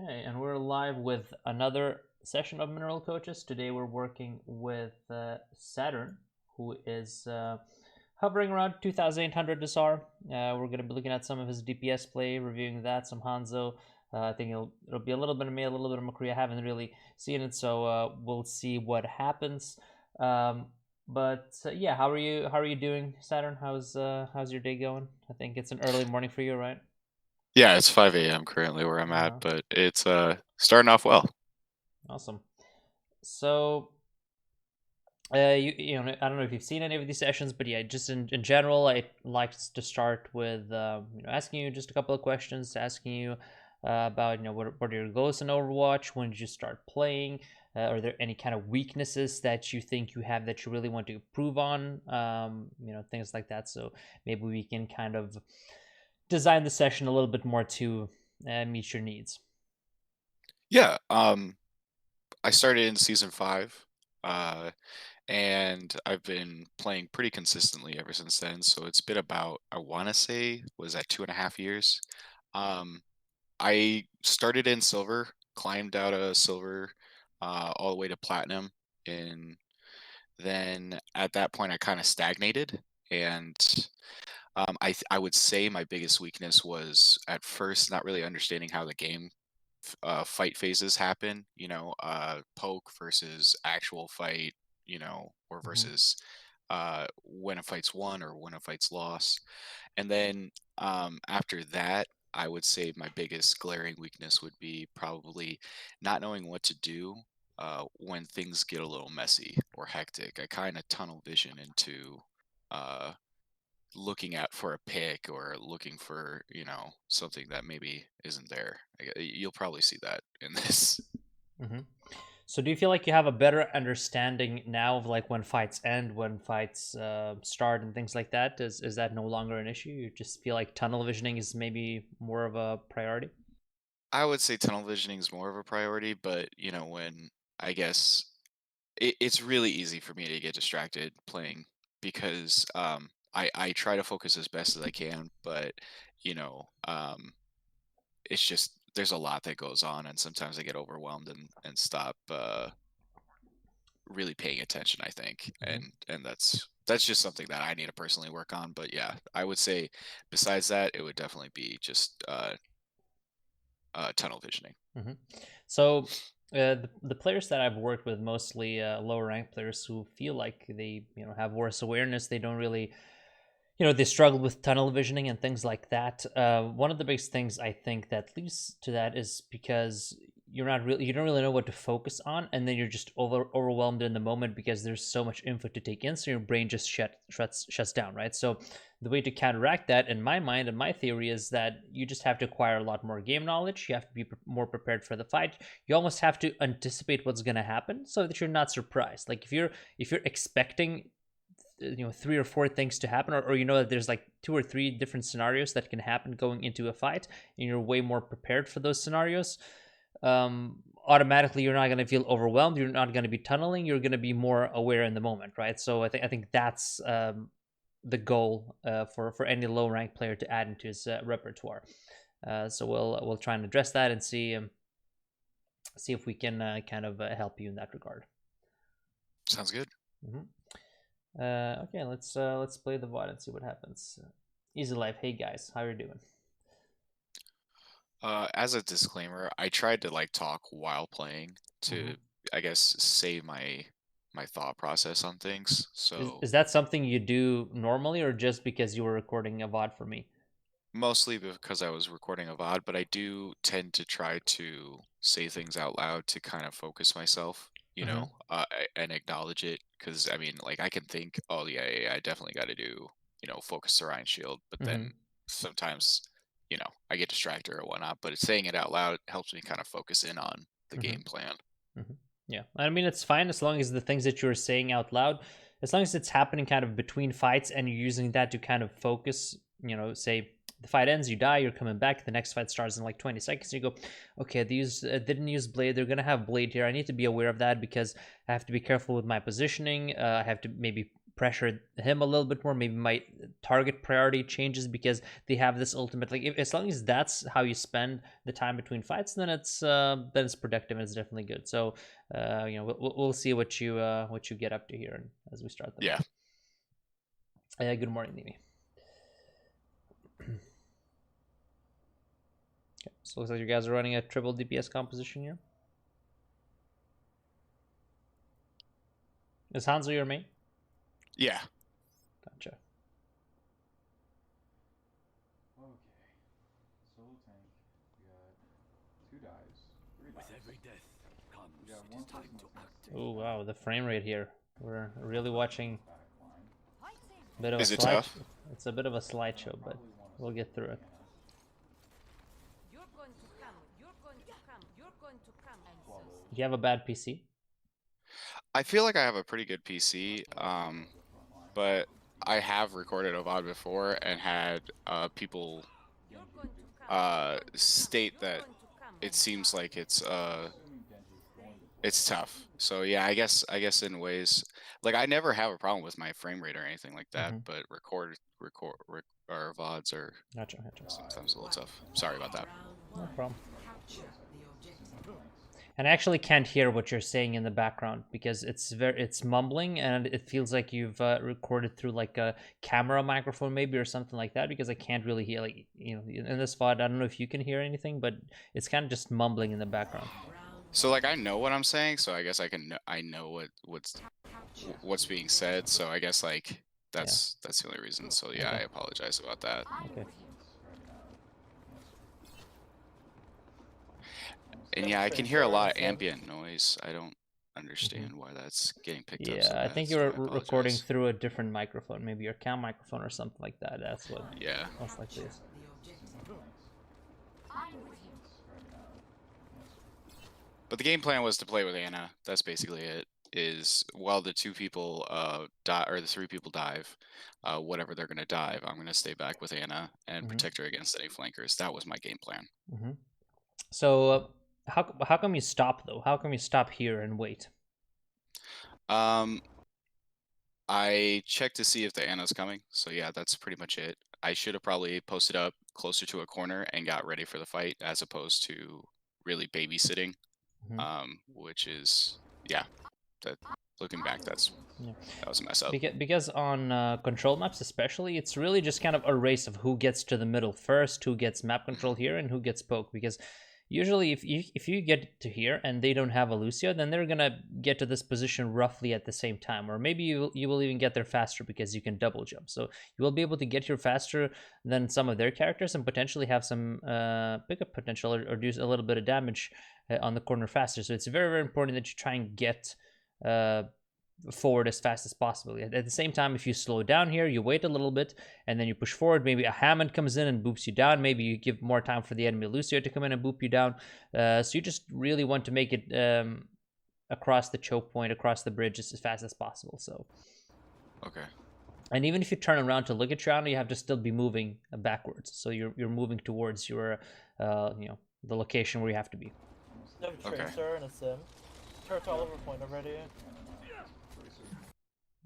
Okay, and we're live with another session of Mineral Coaches. Today we're working with Saturn, who is hovering around 2,800 SR. We're going to be looking at some of his DPS play, reviewing that, some Hanzo. I think it'll be a little bit of me, a little bit of McCree. I haven't really seen it, so we'll see what happens. Yeah, how are you? How are you doing, Saturn? How's your day going? I think it's an early morning for you, right? Yeah, it's 5 a.m. currently where I'm at, Uh-huh. but it's starting off well. Awesome. So I don't know if you've seen any of these sessions, but yeah, just in general, I like to start with asking you just a couple of questions, asking you about what are your goals in Overwatch, when did you start playing, are there any kind of weaknesses that you think you have that you really want to improve on, things like that. So maybe we can kind of design the session a little bit more to meet your needs. Yeah, I started in season 5, uh, and I've been playing pretty consistently ever since then. So it's been about, I want to say, was that 2.5 years? Um, I started in silver, climbed out of silver, all the way to platinum, and then at that point I kind of stagnated. And I would say my biggest weakness was at first not really understanding how the game fight phases happen. Poke versus actual fight. Or Mm-hmm. versus when a fight's won or when a fight's lost. And then after that, I would say my biggest glaring weakness would be probably not knowing what to do when things get a little messy or hectic. I kind of tunnel vision into uh, looking at for a pick or looking for something that maybe isn't there. You'll probably see that in this. Mm-hmm. So do you feel like you have a better understanding now of like when fights end, when fights start, and things like that? Is that no longer an issue? You just feel like tunnel visioning is maybe more of a priority? I would say tunnel visioning is more of a priority, but when I guess it's really easy for me to get distracted playing because I try to focus as best as I can, but you know um, it's just there's a lot that goes on, and sometimes I get overwhelmed and stop really paying attention, I think. Mm-hmm. And that's just something that I need to personally work on. But yeah, I would say besides that, it would definitely be just tunnel visioning. Mm-hmm. So the players that I've worked with, mostly lower rank players who feel like they have worse awareness, they don't really they struggle with tunnel visioning and things like that. One of the biggest things I think that leads to that is because you don't really know what to focus on, and then you're just overwhelmed in the moment because there's so much info to take in, so your brain just shuts down, right? So the way to counteract that, in my mind and my theory, is that you just have to acquire a lot more game knowledge. You have to be more prepared for the fight. You almost have to anticipate what's going to happen so that you're not surprised. Like if you're expecting 3 or 4 things to happen, or you know that there's like 2 or 3 different scenarios that can happen going into a fight, and you're way more prepared for those scenarios, automatically you're not going to feel overwhelmed, you're not going to be tunneling, you're going to be more aware in the moment, right? So I think that's the goal for any low rank player to add into his repertoire. So we'll try and address that and see if we can kind of help you in that regard. Sounds good. Mm-hmm. Okay, let's play the VOD and see what happens. Easy life. Hey guys, how are you doing? As a disclaimer, I tried to like talk while playing Mm-hmm. to, I guess, save my thought process on things. Is So is that something you do normally, or just because you were recording a VOD for me? mostly because I was recording a VOD, but I do tend to try to say things out loud to kind of focus myself, Mm-hmm. and acknowledge it. Because I mean, like I can think, oh yeah, yeah, yeah, I definitely got to do, focus Orion Shield, but Mm-hmm. then sometimes, I get distracted or whatnot. But saying it out loud helps me kind of focus in on the Mm-hmm. game plan. Mm-hmm. Yeah, I mean it's fine as long as the things that you're saying out loud, as long as it's happening kind of between fights, and you're using that to kind of focus. Say the fight ends, you die, you're coming back. The next fight starts in like 20 seconds. You go, okay, these didn't use blade. They're gonna have blade here. I need to be aware of that because I have to be careful with my positioning. I have to maybe pressure him a little bit more. Maybe my target priority changes because they have this ultimate. Like as long as that's how you spend the time between fights, then it's productive and it's definitely good. So we'll see what you get up to here as we start the Yeah. match. Good morning, Nimi. Okay, so looks like you guys are running a triple DPS composition here. Is Hanzo your main? Yeah. Gotcha. Okay. Solo tank. We got 2 dives. 3 dives. With every death comes We got it 1 is time person to that's act. Oh wow, the frame rate here. We're really watching back line. a bit of Is a it slide. tough? It's a bit of a slideshow, but we'll get through it. You're going to come. You're going to come. You're going to come. Do you have a bad PC? I feel like I have a pretty good PC, but I have recorded a VOD before and had people state that it seems like it's tough. So yeah, I guess in ways, like I never have a problem with my frame rate or anything like that, but record or VODs are Gotcha. sometimes a little tough. Sorry about that. No problem. And I actually can't hear what you're saying in the background because it's mumbling and it feels like you've recorded through like a camera microphone maybe or something like that, because I can't really hear, like, in this VOD. I don't know if you can hear anything, but it's kind of just mumbling in the background. So like I know what I'm saying, so I guess I know what's being said. So I guess like that's the only reason. So yeah, Okay. I apologize about that. Okay. And yeah, I can hear a lot of ambient noise. I don't understand why that's getting picked up. So Yeah, I bad, think so you're I recording apologize. through a different microphone, maybe your cam microphone or something like that. That's what Yeah. most likely is. But the game plan was to play with Anna. That's basically it. Is while the 2 people die or the 3 people dive, whatever they're gonna dive, I'm gonna stay back with Anna and protect her against any flankers. That was my game plan. So how come you stop though? How come you stop here and wait? I checked to see if the Anna's coming. So yeah, that's pretty much it. I should have probably posted up closer to a corner and got ready for the fight as opposed to really babysitting. Which is, yeah, that looking back, that was a mess up. Because on control maps especially, it's really just kind of a race of who gets to the middle first, who gets map control here, and who gets poke. Because usually if you get to here and they don't have a Lucio, then they're gonna get to this position roughly at the same time, or maybe you will even get there faster because you can double jump. So you will be able to get here faster than some of their characters and potentially have some pickup potential or do a little bit of damage on the corner faster. So it's very, very important that you try and get forward as fast as possible. At the same time, if you slow down here, you wait a little bit and then you push forward, maybe a Hammond comes in and boops you down. Maybe you give more time for the enemy Lucio to come in and boop you down. So you just really want to make it across the choke point, across the bridge as fast as possible. So Okay. and even if you turn around to look at your enemy, you have to still be moving backwards. So you're moving towards your the location where you have to be. You have a tracer and a sim. Turret's all over point already.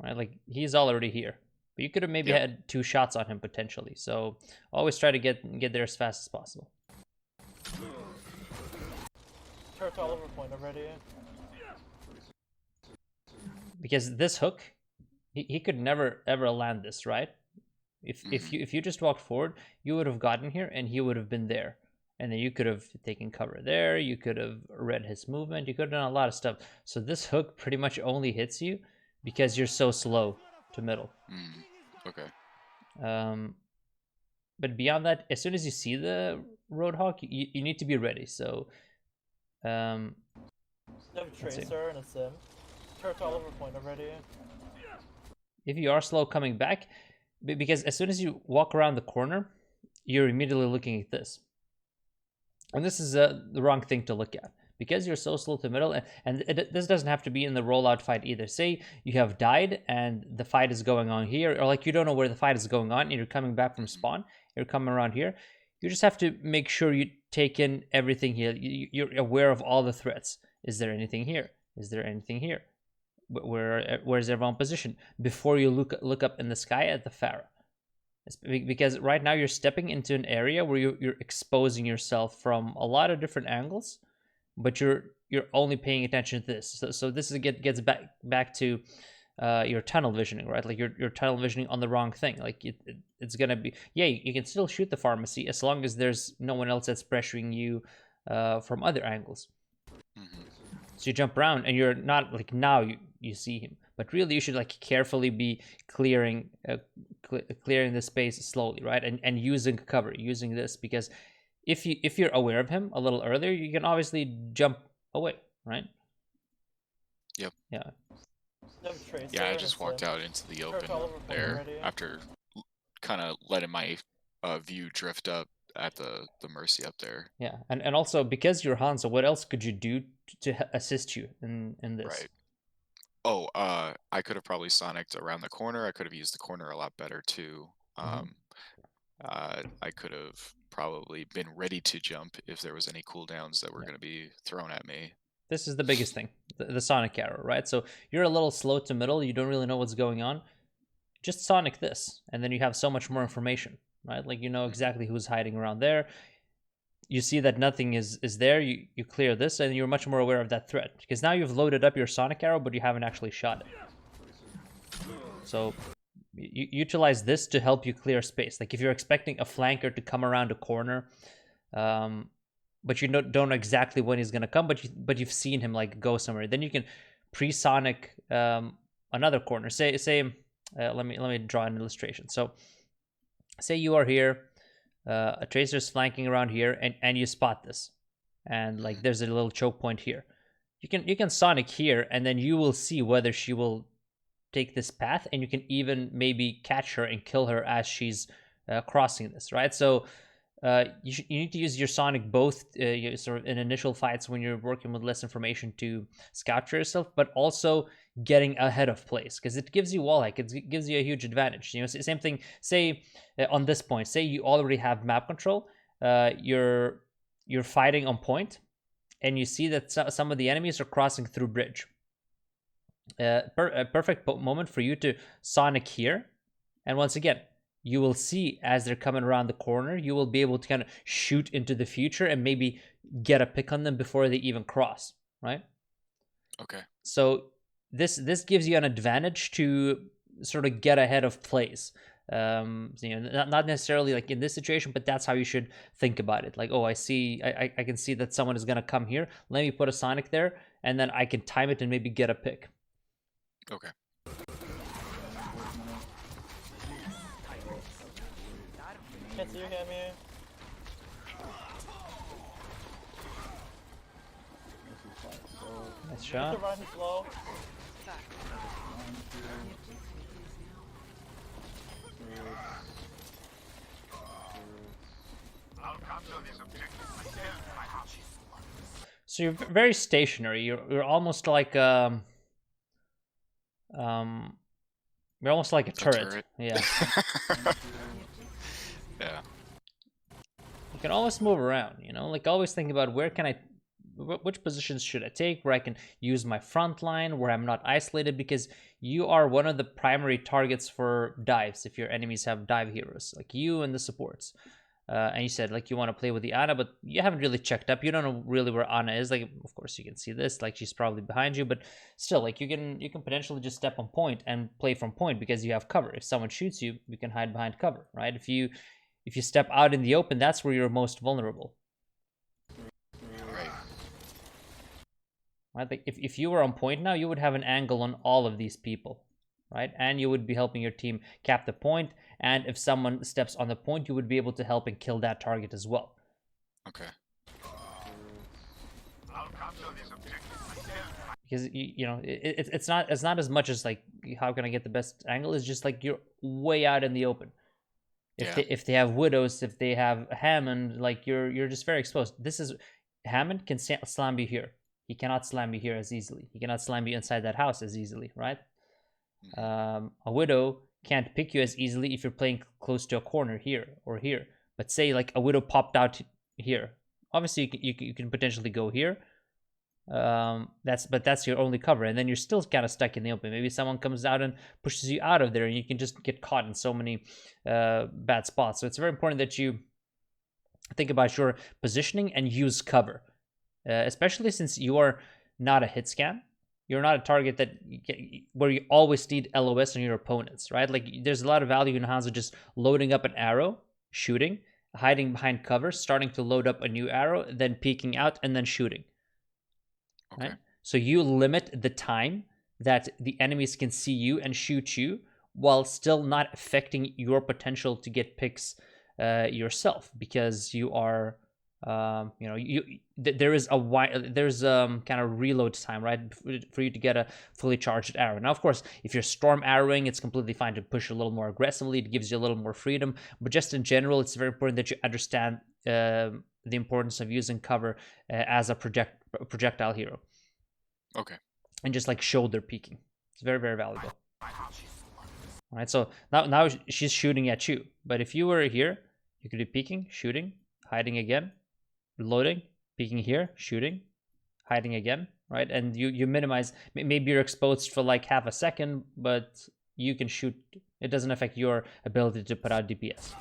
Right, like he's already here, but you could have maybe had 2 shots on him potentially. So always try to get there as fast as possible. Turret's all over point already. Because this hook, he could never ever land this, right? If you just walked forward, you would have gotten here and he would have been there. And then you could have taken cover there, you could have read his movement, you could have done a lot of stuff. So this hook pretty much only hits you because you're so slow to middle. Okay. But beyond that, as soon as you see the Roadhog, you need to be ready. So You have a tracer and a sim. Turret's all over point already. if you are slow coming back, because as soon as you walk around the corner, you're immediately looking at this. And this is the wrong thing to look at. Because you're so slow to middle, and this doesn't have to be in the rollout fight either. Say you have died and the fight is going on here, or like you don't know where the fight is going on, and you're coming back from spawn, you're coming around here. You just have to make sure you take in everything here. You're aware of all the threats. Is there anything here? Is there anything here? where's everyone positioned before you look up in the sky at the Pharaoh. Because right now you're stepping into an area where you're exposing yourself from a lot of different angles, but you're only paying attention to this. So this gets back to your tunnel visioning, right? Like you're tunnel visioning on the wrong thing. Like it's gonna be, yeah, you can still shoot the pharmacy as long as there's no one else that's pressuring you from other angles. So you jump around and you're not like, now you see him, but really you should like carefully be clearing the space slowly, right? And using cover, using this, because if you're aware of him a little earlier, you can obviously jump away, right? Yep. Yeah. Yeah, I just walked out into the open there after kind of letting my view drift up at the Mercy up there. Yeah, and also because you're Hanzo, what else could you do to assist you in this? Right. Oh, I could have probably Sonicked around the corner. I could have used the corner a lot better too. I could have probably been ready to jump if there was any cooldowns that were going to be thrown at me. This is the biggest thing, the Sonic arrow, right? So you're a little slow to middle, you don't really know what's going on. Just Sonic this, and then you have so much more information, right? Like you know exactly who's hiding around there. You see that nothing is there, you clear this, and you're much more aware of that threat. Because now you've loaded up your Sonic arrow, but you haven't actually shot it. So you utilize this to help you clear space. Like if you're expecting a flanker to come around a corner, but you don't know exactly when he's gonna come, but you've seen him like go somewhere, then you can pre-Sonic another corner. Say let me draw an illustration. So say you are here, a Tracer's flanking around here, and you spot this, and like there's a little choke point here. You can Sonic here, and then you will see whether she will take this path, and you can even maybe catch her and kill her as she's crossing this, right? So you need to use your Sonic both sort of in initial fights when you're working with less information to scout for yourself, but also getting ahead of plays, because it gives you wall hack. It gives you a huge advantage. You know, same thing. Say on this point, say you already have map control. You're fighting on point, and you see that some of the enemies are crossing through bridge. A perfect moment for you to Sonic here, and once again, you will see as they're coming around the corner, you will be able to kind of shoot into the future and maybe get a pick on them before they even cross, right? Okay. So this gives you an advantage to sort of get ahead of plays. You know, not necessarily like in this situation, but that's how you should think about it. Like, oh, I can see that someone is gonna come here. Let me put a Sonic there, and then I can time it and maybe get a pick. Okay. Can't see your hand here. Nice shot. Run, he's low. So you're very stationary. You're almost like you're almost like a turret. Yeah. Yeah. You can always move around, you know, like always think about which positions should I take, where I can use my front line, where I'm not isolated, because you are one of the primary targets for dives if your enemies have dive heroes, like you and the supports. And you said like you want to play with the Ana, but you haven't really checked up. You don't know really where Ana is. Like, of course you can see this, like she's probably behind you, but still, like you can potentially just step on point and play from point because you have cover. If someone shoots you, you can hide behind cover, right? If you step out in the open, that's where you're most vulnerable. Right? Like if you were on point now, you would have an angle on all of these people, right? And you would be helping your team cap the point. And if someone steps on the point, you would be able to help and kill that target as well. Okay. Because you know it's not as much as like how can I get the best angle. It's just like you're way out in the open. If they have widows, if they have Hammond, like you're just very exposed. This is Hammond can slam you here. He cannot slam you here as easily. He cannot slam you inside that house as easily, right? A widow can't pick you as easily if you're playing close to a corner here or here. But say like a widow popped out here. Obviously, you can potentially go here, That's your only cover, and then you're still kind of stuck in the open. Maybe someone comes out and pushes you out of there, and you can just get caught in so many bad spots. So it's very important that you think about your positioning and use cover, especially since you are not a hit scan. You're not a target where you always need LOS on your opponents, right? Like there's a lot of value in Hanzo just loading up an arrow, shooting, hiding behind cover, starting to load up a new arrow, then peeking out, and then shooting. Okay. Right? So you limit the time that the enemies can see you and shoot you while still not affecting your potential to get picks yourself, because you are there's kind of reload time, right, for you to get a fully charged arrow. Now of course, if you're storm arrowing, it's completely fine to push a little more aggressively. It gives you a little more freedom, but just in general, it's very important that you understand the importance of using cover as a projectile hero. Okay. And just like shoulder peeking, it's very, very valuable. All right, so now she's shooting at you, but if you were here, you could be peeking, shooting, hiding again, reloading, peeking here, shooting, hiding again, right? And you minimize. Maybe you're exposed for like half a second, but you can shoot. It doesn't affect your ability to put out DPS.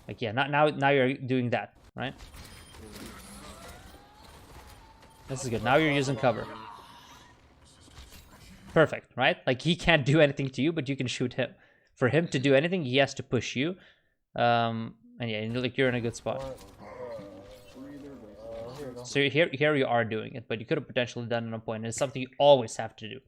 Like yeah, now you're doing that, right? This is good. Now you're using cover. Perfect, right? Like he can't do anything to you, but you can shoot him. For him to do anything, he has to push you. And yeah, like you're in a good spot. So here you are doing it, but you could have potentially done it on a point. And it's something you always have to do.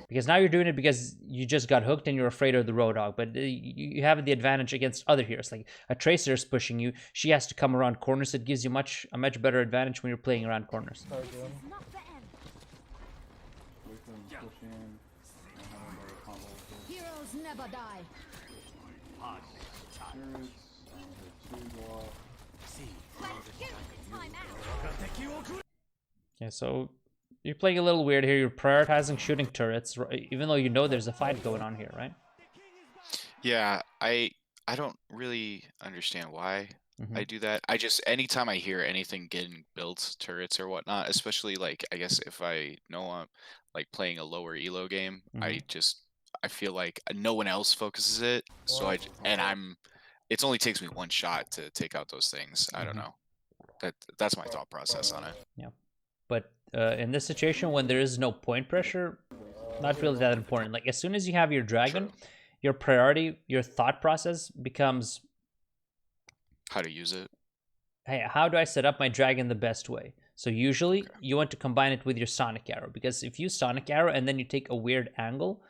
Because now you're doing it because you just got hooked and you're afraid of the Roadhog. But you have the advantage against other heroes. Like a Tracer is pushing you. She has to come around corners. It gives you a much better advantage when you're playing around corners. Heroes never die. Yeah, so you're playing a little weird here. You're prioritizing shooting turrets, right? Even though you know there's a fight going on here, right? Yeah, I don't really understand why I do that. I just anytime I hear anything getting built, turrets or whatnot, especially like I guess if I know I'm like playing a lower elo game, I feel like no one else focuses it, so it only takes me one shot to take out those things. I don't know. That's my thought process on it. Yeah, but in this situation, when there is no point pressure, not really that important. Like as soon as you have your dragon, your priority, your thought process becomes how to use it. Hey, how do I set up my dragon the best way? So usually you want to combine it with your sonic arrow, because if you sonic arrow and then you take a weird angle,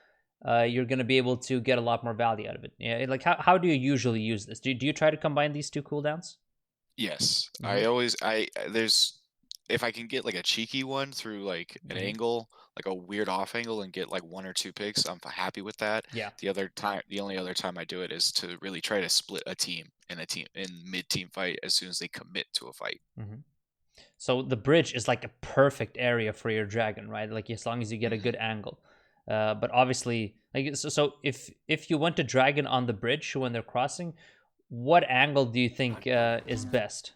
you're going to be able to get a lot more value out of it. Yeah, like how do you usually use this? Do you try to combine these two cooldowns? Yes, there's if I can get like a cheeky one through like an angle, like a weird off angle, and get like one or two picks, I'm happy with that. Yeah. The only other time I do it is to really try to split a team in mid-team fight as soon as they commit to a fight. So the bridge is like a perfect area for your dragon, right? Like as long as you get a good angle. But obviously, like so if you want to dragon on the bridge when they're crossing, what angle do you think is best?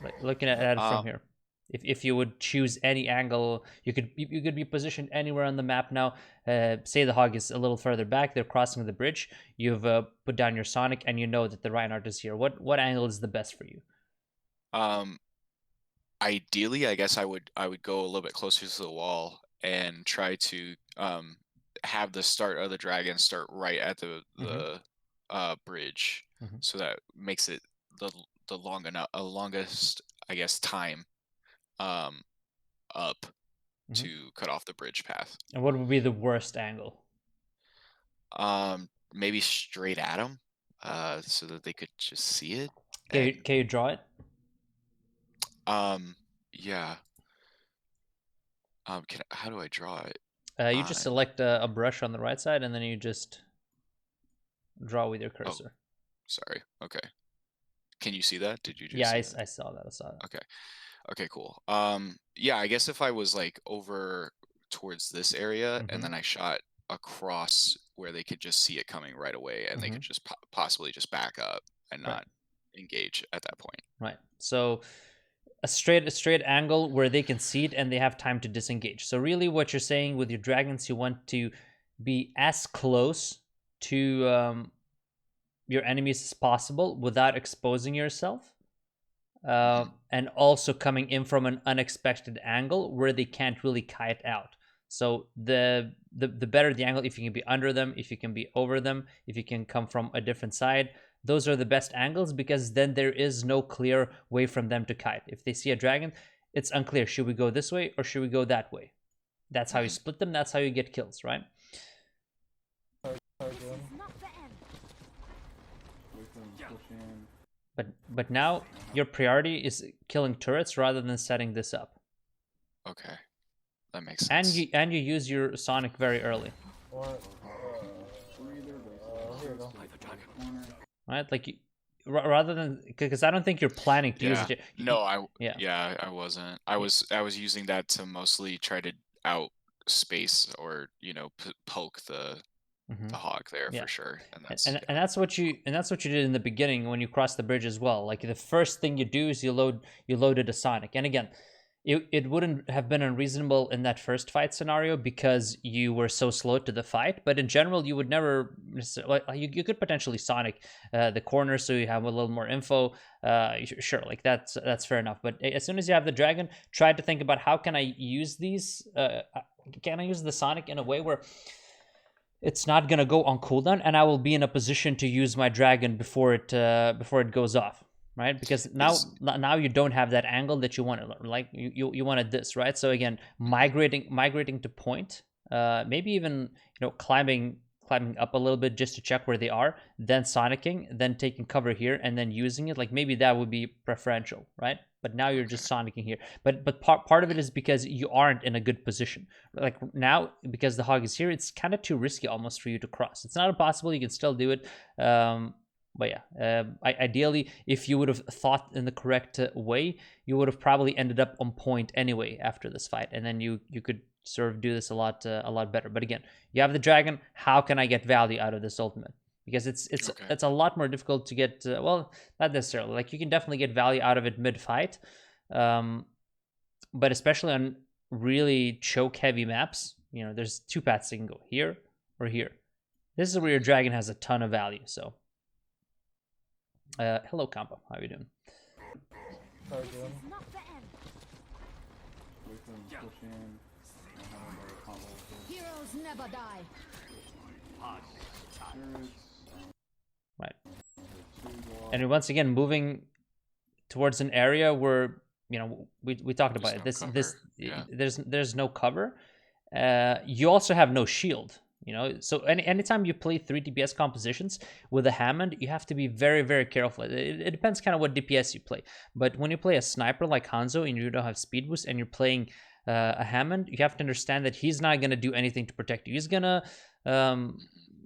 Like looking at it from here, if you would choose any angle, you could be positioned anywhere on the map now. Say the hog is a little further back, they're crossing the bridge. You've put down your Sonic, and you know that the Reinhardt is here. What angle is the best for you? Ideally, I guess I would go a little bit closer to the wall and try to have the start of the dragon start right at the bridge, so that makes it the longest, I guess, time up to cut off the bridge path. And what would be the worst angle? Maybe straight at them, so that they could just see it. Can you draw it? Yeah. How do I draw it? You just select a brush on the right side, and then you just draw with your cursor. Sorry. Okay. Can you see that? Did you just? Yeah, I saw that. I saw that. Okay. Okay. Cool. Yeah. I guess if I was like over towards this area, and then I shot across where they could just see it coming right away, and they could just possibly just back up and not engage at that point. Right. So a straight angle where they can see it and they have time to disengage. So really what you're saying with your dragons, you want to be as close to your enemies as possible without exposing yourself, and also coming in from an unexpected angle where they can't really kite out. So the better the angle, if you can be under them, if you can be over them, if you can come from a different side, those are the best angles, because then there is no clear way from them to kite. If they see a dragon, it's unclear. Should we go this way or should we go that way? That's how you split them. That's how you get kills, right? But now your priority is killing turrets rather than setting this up. Okay, that makes sense. And you use your Sonic very early. Here we go. Right, like rather than, because I don't think you're planning to use it. No, I wasn't. I was using that to mostly try to outspace or poke the hog there for sure. And that's what you did in the beginning when you crossed the bridge as well. Like the first thing you do is you loaded a Sonic, and again, it wouldn't have been unreasonable in that first fight scenario because you were so slow to the fight. But in general, you would never you could potentially Sonic the corner so you have a little more info. Sure, like that's fair enough. But as soon as you have the dragon, try to think about how can I use these. Can I use the Sonic in a way where it's not gonna go on cooldown, and I will be in a position to use my dragon before it goes off. Right, because now you don't have that angle that you wanted. Like you wanted this, right? So again, migrating to point, maybe even climbing up a little bit just to check where they are, then sonicking, then taking cover here, and then using it. Like maybe that would be preferential, right? But now you're just sonicking here. But part of it is because you aren't in a good position. Like now, because the hog is here, it's kind of too risky almost for you to cross. It's not impossible. You can still do it. But yeah, ideally, if you would have thought in the correct way, you would have probably ended up on point anyway after this fight, and then you could sort of do this a lot better. But again, you have the dragon. How can I get value out of this ultimate? Because it's a lot more difficult to get. Well, not necessarily. Like you can definitely get value out of it mid fight, but especially on really choke heavy maps, there's two paths you can go, here or here. This is where your dragon has a ton of value. So. Hello, Campo. How are you doing? Heroes never die. Right. And once again, moving towards an area where we talked about it. There's no cover. You also have no shield. So anytime you play 3 DPS compositions with a Hammond, you have to be very, very careful. It depends kind of what DPS you play. But when you play a sniper like Hanzo and you don't have speed boost and you're playing a Hammond, you have to understand that he's not going to do anything to protect you. He's going to,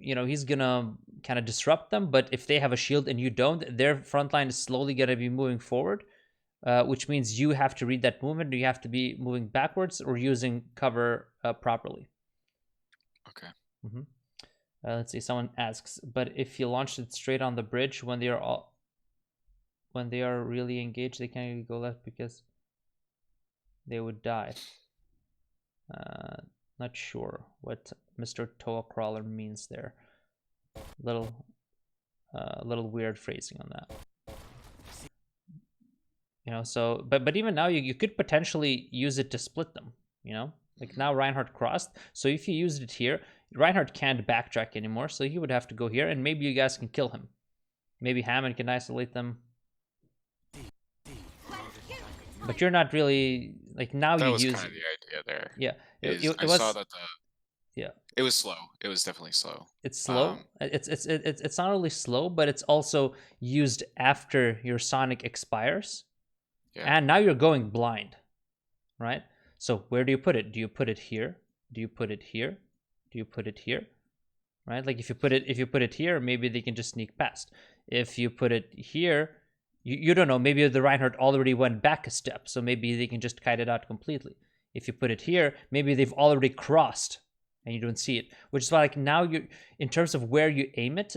he's going to kind of disrupt them. But if they have a shield and you don't, their front line is slowly going to be moving forward, which means you have to read that movement. You have to be moving backwards or using cover properly. Okay. Mm-hmm. Let's see. Someone asks, but if you launched it straight on the bridge when they are really engaged, they can't really go left because they would die. Not sure what Mr. Toa Crawler means there. Little weird phrasing on that. So but even now you could potentially use it to split them. Like now Reinhardt crossed, so if you used it here, Reinhardt can't backtrack anymore, so he would have to go here, and maybe you guys can kill him. Maybe Hammond can isolate them. But you're not really, like now that you was use kind of the idea there. Yeah. I saw that yeah. It was slow. It was definitely slow. It's slow. It's not only slow, but it's also used after your Sonic expires. Yeah. And now you're going blind. Right? So where do you put it? Do you put it here? Do you put it here? Do you put it here? Right? Like if you put it here, maybe they can just sneak past. If you put it here, you don't know. Maybe the Reinhardt already went back a step, so maybe they can just kite it out completely. If you put it here, maybe they've already crossed and you don't see it. Which is why, like now, you, in terms of where you aim it,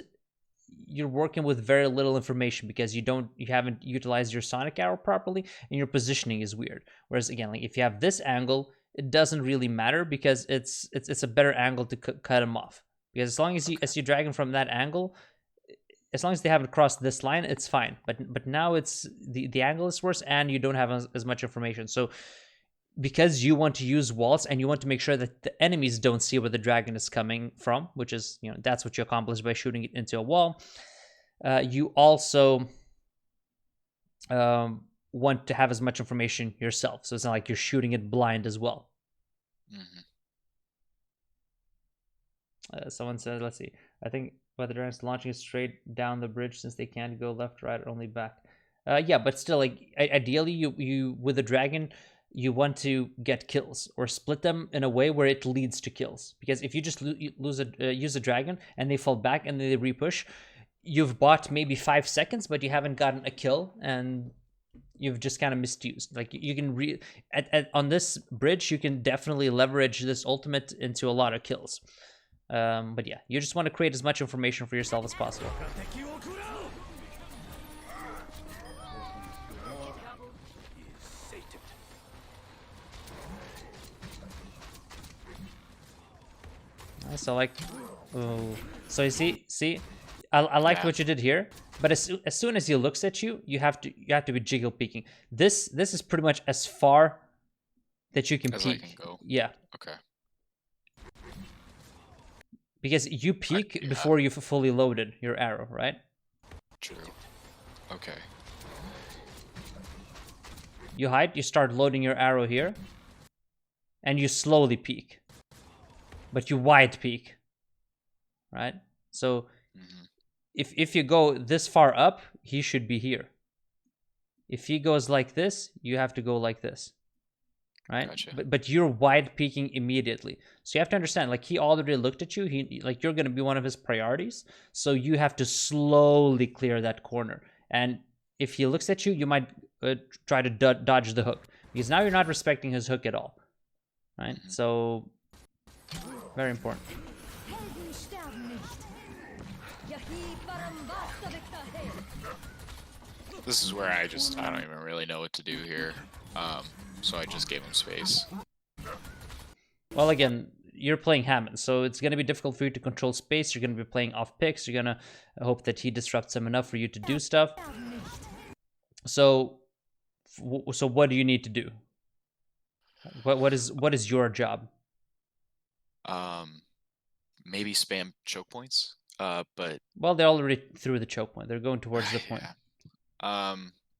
you're working with very little information because you haven't utilized your sonic arrow properly, and your positioning is weird. Whereas again, like if you have this angle, it doesn't really matter because it's a better angle to cut him off. Because as long as you drag him from that angle, as long as they haven't crossed this line, it's fine. But now it's the angle is worse, and you don't have as much information. So because you want to use walls and you want to make sure that the enemies don't see where the dragon is coming from, which is, that's what you accomplish by shooting it into a wall. You also want to have as much information yourself, so it's not like you're shooting it blind as well. Someone said, let's see, I think whether dragons launching straight down the bridge since they can't go left, right, or only back. Yeah, but still, like ideally, you with the dragon, you want to get kills or split them in a way where it leads to kills. Because if you just use a dragon and they fall back and they repush, you've bought maybe 5 seconds, but you haven't gotten a kill, and you've just kind of misused. Like you can on this bridge, you can definitely leverage this ultimate into a lot of kills. But yeah, you just want to create as much information for yourself as possible. So like, oh, so you see, I liked what you did here, but as soon as he looks at you, you have to be jiggle peeking. This is pretty much as far that you can peek. I can go. Yeah. Okay. Because you peek before you've fully loaded your arrow, right? True. Okay. You hide, you start loading your arrow here, and you slowly peek. But you wide peek, right? So if you go this far up, he should be here. If he goes like this, you have to go like this, right? Gotcha. But you're wide peeking immediately. So you have to understand, like he already looked at you. Like you're gonna be one of his priorities. So you have to slowly clear that corner. And if he looks at you, you might try to dodge the hook, because now you're not respecting his hook at all, right? So very important. This is where I don't even really know what to do here. So I just gave him space. Well, again, you're playing Hammond, so it's going to be difficult for you to control space. You're going to be playing off picks. You're going to hope that he disrupts him enough for you to do stuff. So what do you need to do? What is your job? Maybe spam choke points. But well, they're already through the choke point. They're going towards the point. Yeah.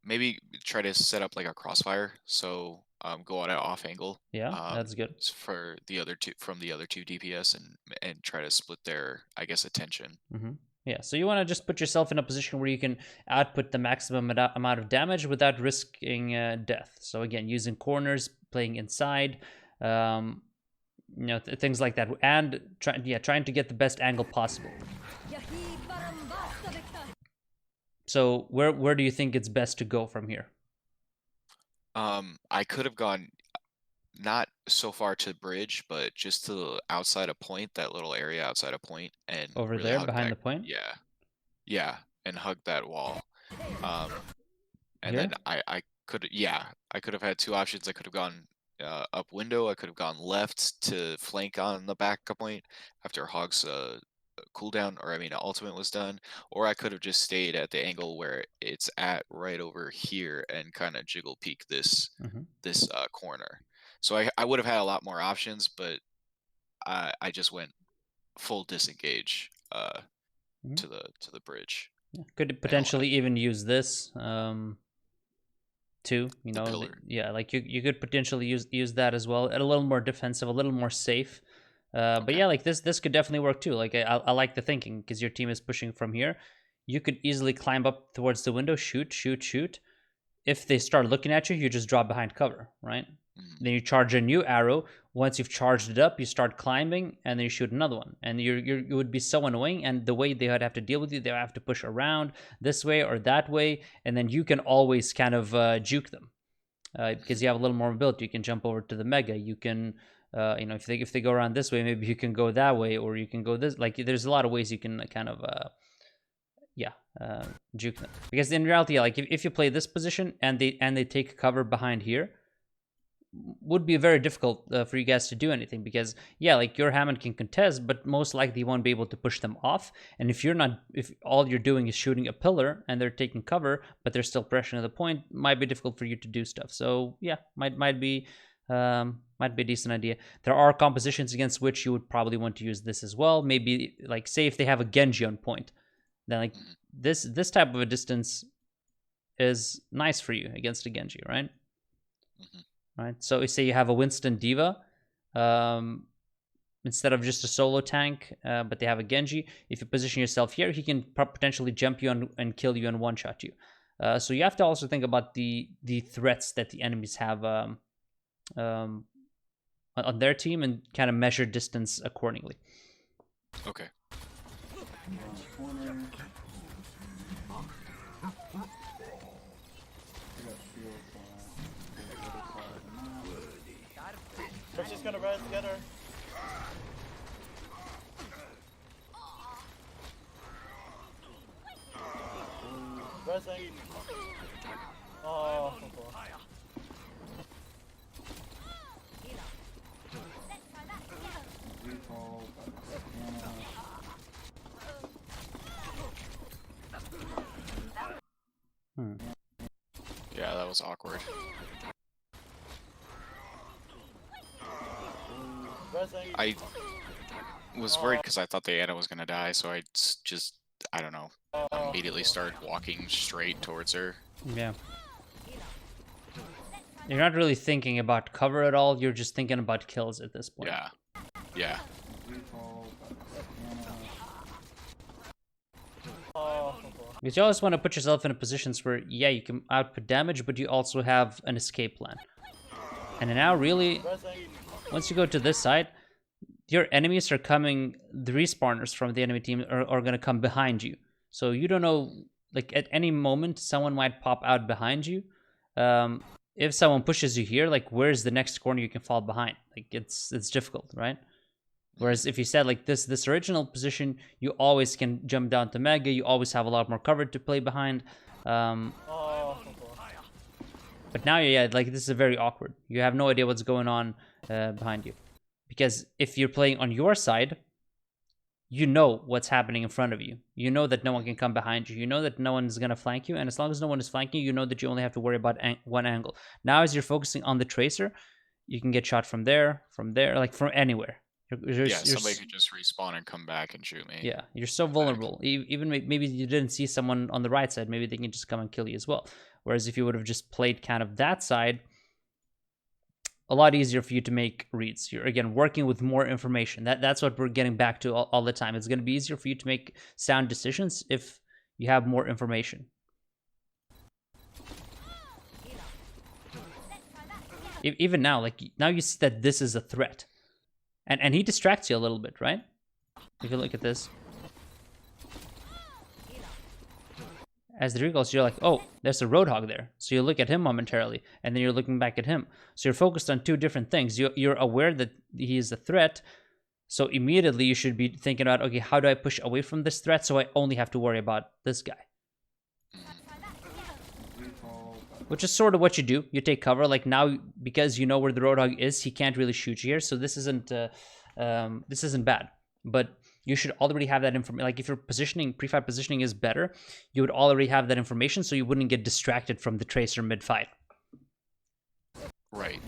Maybe try to set up like a crossfire. So go at an off angle. Yeah, that's good. For the other two DPS and try to split their, I guess, attention. Yeah, so you want to just put yourself in a position where you can output the maximum amount of damage without risking death. So again, using corners, playing inside, things like that, and trying to get the best angle possible. So where do you think it's best to go from here? I could have gone not so far to bridge, but just to the outside of point, that little area outside of point, and over really there behind the point. Yeah, and hug that wall. And here? then I could have had two options. I could have gone up window. I could have gone left to flank on the back point after Hog's cooldown, or I mean ultimate was done, or I could have just stayed at the angle where it's at right over here and kind of jiggle peek this corner. So I would have had a lot more options, but I just went full disengage to the bridge. Yeah. Could potentially even use this too, like you could potentially use that as well, a little more defensive, a little more safe. But yeah, like this could definitely work too. Like I like the thinking, because your team is pushing from here. You could easily climb up towards the window, shoot. If they start looking at you, you just drop behind cover, right? Then you charge a new arrow. Once you've charged it up, you start climbing, and then you shoot another one. And you would be so annoying. And the way they would have to deal with you, they would have to push around this way or that way, and then you can always kind of juke them, because you have a little more mobility. You can jump over to the mega. You can, if they go around this way, maybe you can go that way, or you can go this. Like there's a lot of ways you can kind of yeah, juke them. Because in reality, like if you play this position and they take cover behind here, would be very difficult for you guys to do anything, because yeah, like your Hammond can contest, but most likely you won't be able to push them off. And if all you're doing is shooting a pillar and they're taking cover, but they're still pressuring the point, might be difficult for you to do stuff. So yeah, might be a decent idea. There are compositions against which you would probably want to use this as well. Maybe like say if they have a Genji on point, then like this type of a distance is nice for you against a Genji, right? Right. So say you have a Winston Diva, instead of just a solo tank, but they have a Genji. If you position yourself here, he can potentially jump you and kill you and one-shot you. So you have to also think about the threats that the enemies have on their team and kind of measure distance accordingly. Okay. Corner. I got shield for the other side of the map. But she's gonna rise together. Rising. Oh, Recall, but Diana. Yeah, that was awkward. rising. I was worried because I thought the Ana was gonna die, so I just, I don't know, immediately started walking straight towards her. Yeah. You're not really thinking about cover at all. You're just thinking about kills at this point. Yeah. Yeah. Recall, but Diana. Oh, Because you always want to put yourself in a positions where, yeah, you can output damage, but you also have an escape plan. And now, really, rising. once you go to this side, your enemies are coming, the respawners from the enemy team are going to come behind you. So you don't know, like, at any moment, someone might pop out behind you. If someone pushes you here, like, where's the next corner you can fall behind? Like, it's difficult, right? Whereas if you said, like, this original position, you always can jump down to Mega, you always have a lot more cover to play behind. Oh, But now, yeah, like, this is very awkward. You have no idea what's going on behind you. Because if you're playing on your side, you know what's happening in front of you. You know that no one can come behind you. You know that no one's going to flank you. And as long as no one is flanking you, you know that you only have to worry about one angle. Now, as you're focusing on the Tracer, you can get shot from there, like from anywhere. Somebody could just respawn and come back and shoot me. Yeah, you're so vulnerable. Even maybe you didn't see someone on the right side. Maybe they can just come and kill you as well. Whereas if you would have just played kind of that side, a lot easier for you to make reads. You're, again, working with more information. That's what we're getting back to all the time. It's going to be easier for you to make sound decisions if you have more information. Even now, like, now you see that this is a threat. And he distracts you a little bit, right? If you look at this. As the recalls, you're like, oh, there's a Roadhog there. So you look at him momentarily, and then you're looking back at him. So you're focused on two different things. You're aware that he is a threat, so immediately you should be thinking about, okay, how do I push away from this threat so I only have to worry about this guy? Which is sort of what you do. You take cover. Like now, because you know where the Roadhog is, he can't really shoot you here. So this isn't bad. But you should already have that information. Like if your positioning, pre-fight positioning is better, you would already have that information so you wouldn't get distracted from the Tracer mid-fight. Right.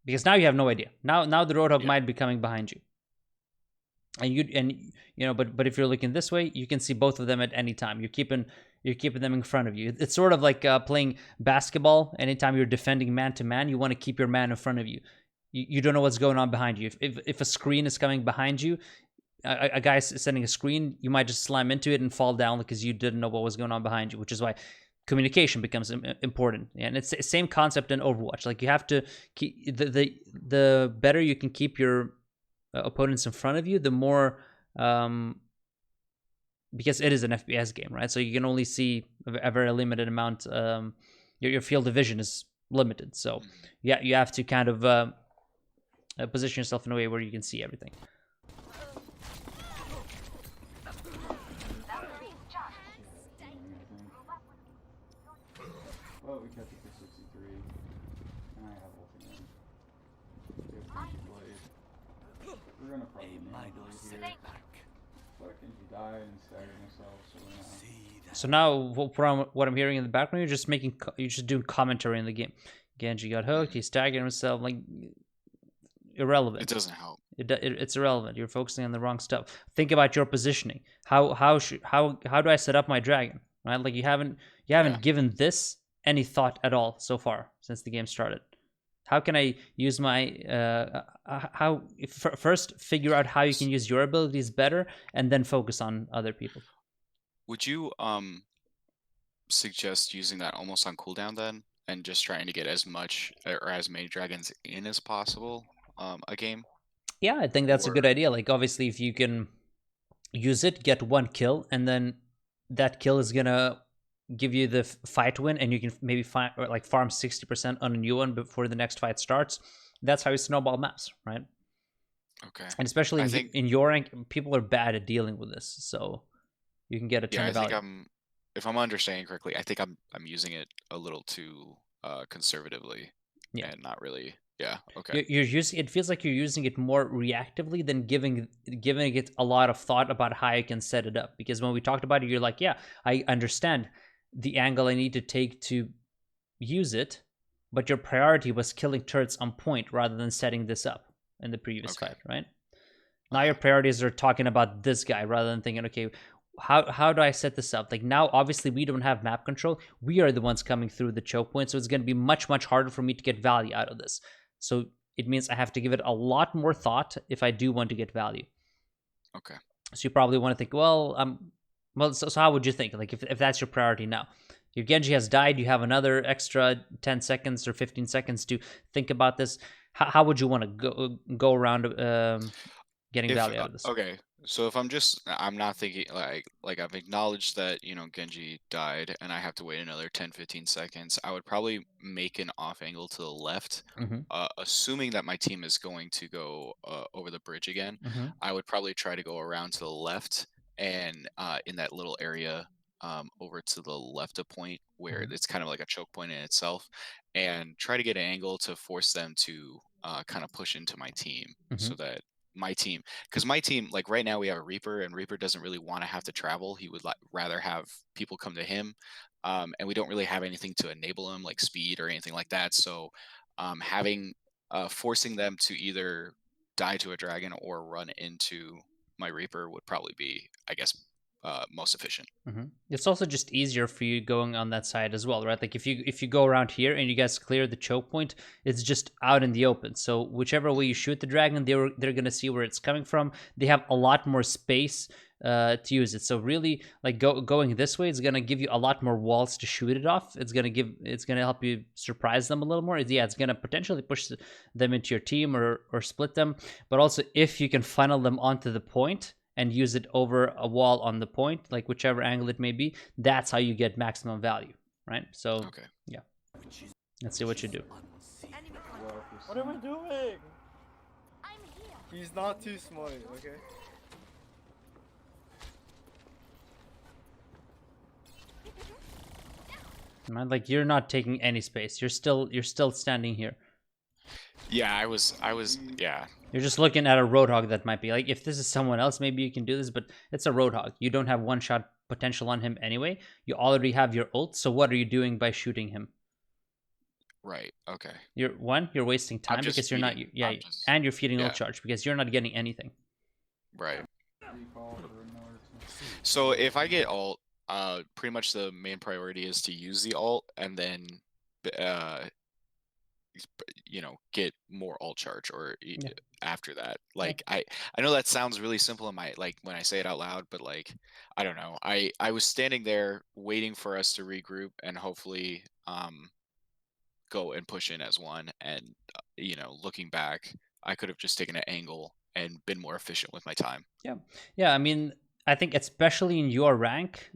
Because now you have no idea. Now the Roadhog might be coming behind you. And you know, but if you're looking this way, you can see both of them at any time. You're keeping them in front of you. It's sort of like playing basketball. Anytime you're defending man to man, you want to keep your man in front of you. You don't know what's going on behind you. If a screen is coming behind you, a guy sending a screen, you might just slam into it and fall down because you didn't know what was going on behind you, which is why communication becomes important. And it's the same concept in Overwatch. Like you have to keep the better you can keep your opponents in front of you, the more because it is an FPS game, right? So you can only see a very limited amount. Your field of vision is limited, so yeah, you have to kind of position yourself in a way where you can see everything. Let Genji die and stagger himself, so we're not. So now, from what I'm hearing in the background, you're just doing commentary in the game. Genji got hooked. He staggered himself. Like, irrelevant. It doesn't help. It's irrelevant. You're focusing on the wrong stuff. Think about your positioning. How do I set up my dragon? Right? Like you haven't given this any thought at all so far since the game started. How can I use my first figure out how you can use your abilities better, and then focus on other people. Would you suggest using that almost on cooldown then, and just trying to get as much or as many dragons in as possible a game? Yeah, I think that's a good idea. Like obviously, if you can use it, get one kill, and then that kill is gonna give you the fight win, and you can maybe farm 60% on a new one before the next fight starts. That's how you snowball maps, right? Okay. And especially in your rank, people are bad at dealing with this, so you can get a ton of value. If I'm understanding correctly, I think I'm using it a little too conservatively, and not really. Yeah. Okay. You're using it. Feels like you're using it more reactively than giving it a lot of thought about how you can set it up. Because when we talked about it, you're like, yeah, I understand the angle I need to take to use it, but your priority was killing turrets on point rather than setting this up in the previous fight, right? Now your priorities are talking about this guy rather than thinking, okay, how do I set this up? Like now, obviously, we don't have map control. We are the ones coming through the choke point, so it's going to be much harder for me to get value out of this. So it means I have to give it a lot more thought if I do want to get value. Okay. So you probably want to think, so how would you think? Like if that's your priority now? Your Genji has died, you have another extra 10 seconds or 15 seconds to think about this. How would you want to go around getting value out of this? Okay. So if I'm not thinking like I've acknowledged that, Genji died and I have to wait another 10, 15 seconds, I would probably make an off angle to the left, assuming that my team is going to go over the bridge again. I would probably try to go around to the left and in that little area over to the left of point where it's kind of like a choke point in itself, and try to get an angle to force them to kind of push into my team so that because my team, like right now we have a Reaper, and Reaper doesn't really want to have to travel. He would rather have people come to him, and we don't really have anything to enable him like speed or anything like that. So forcing them to either die to a dragon or run into my Reaper would probably be, I guess, most efficient. It's also just easier for you going on that side as well, right? Like if you go around here and you guys clear the choke point, it's just out in the open. So whichever way you shoot the dragon, they're gonna see where it's coming from. They have a lot more space to use it. So really, like going this way is gonna give you a lot more walls to shoot it off. It's gonna help you surprise them a little more. It's gonna potentially push them into your team or split them. But also, if you can funnel them onto the point and use it over a wall on the point, like whichever angle it may be, that's how you get maximum value, right? So, yeah. Let's see what you do. What are we doing? I'm here. He's not too smart, okay? Right? Like you're not taking any space. You're still standing here. Yeah, I was, yeah. You're just looking at a Roadhog that might be like, if this is someone else, maybe you can do this, but it's a Roadhog. You don't have one-shot potential on him anyway. You already have your ult, so what are you doing by shooting him? Right, okay. You're wasting time because you're not, and you're feeding ult charge because you're not getting anything. Right. So if I get ult, pretty much the main priority is to use the ult and then get more ult charge or after that. Like I know that sounds really simple in my, like when I say it out loud, but like I don't know, I was standing there waiting for us to regroup and hopefully go and push in as one, and looking back, I could have just taken an angle and been more efficient with my time. I mean, I think especially in your rank,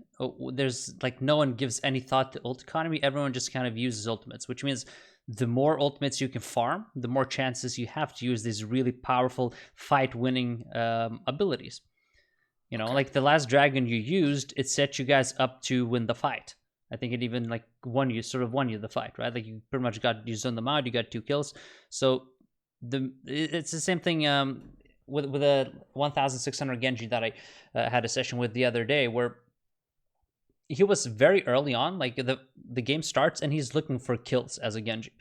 there's like no one gives any thought to ult economy. Everyone just kind of uses ultimates, which means the more ultimates you can farm, the more chances you have to use these really powerful fight-winning abilities. Like the last dragon you used, it set you guys up to win the fight. I think it even like won you the fight, right? Like you pretty much you zoned them out, you got 2 kills. So it's the same thing with a 1600 Genji that I had a session with the other day, where he was very early on, like the game starts and he's looking for kills as a Genji,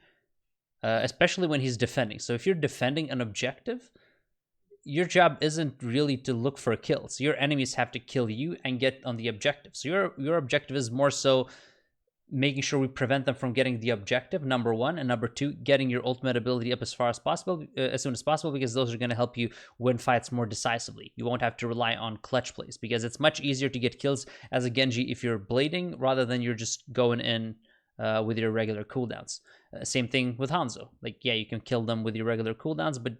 especially when he's defending. So if you're defending an objective, your job isn't really to look for kills. Your enemies have to kill you and get on the objective. So your objective is more so making sure we prevent them from getting the objective, number one, and number two, getting your ultimate ability up as far as possible, as soon as possible, because those are going to help you win fights more decisively. You won't have to rely on clutch plays, because it's much easier to get kills as a Genji if you're blading rather than you're just going in with your regular cooldowns. Same thing with Hanzo. Like, yeah, you can kill them with your regular cooldowns, but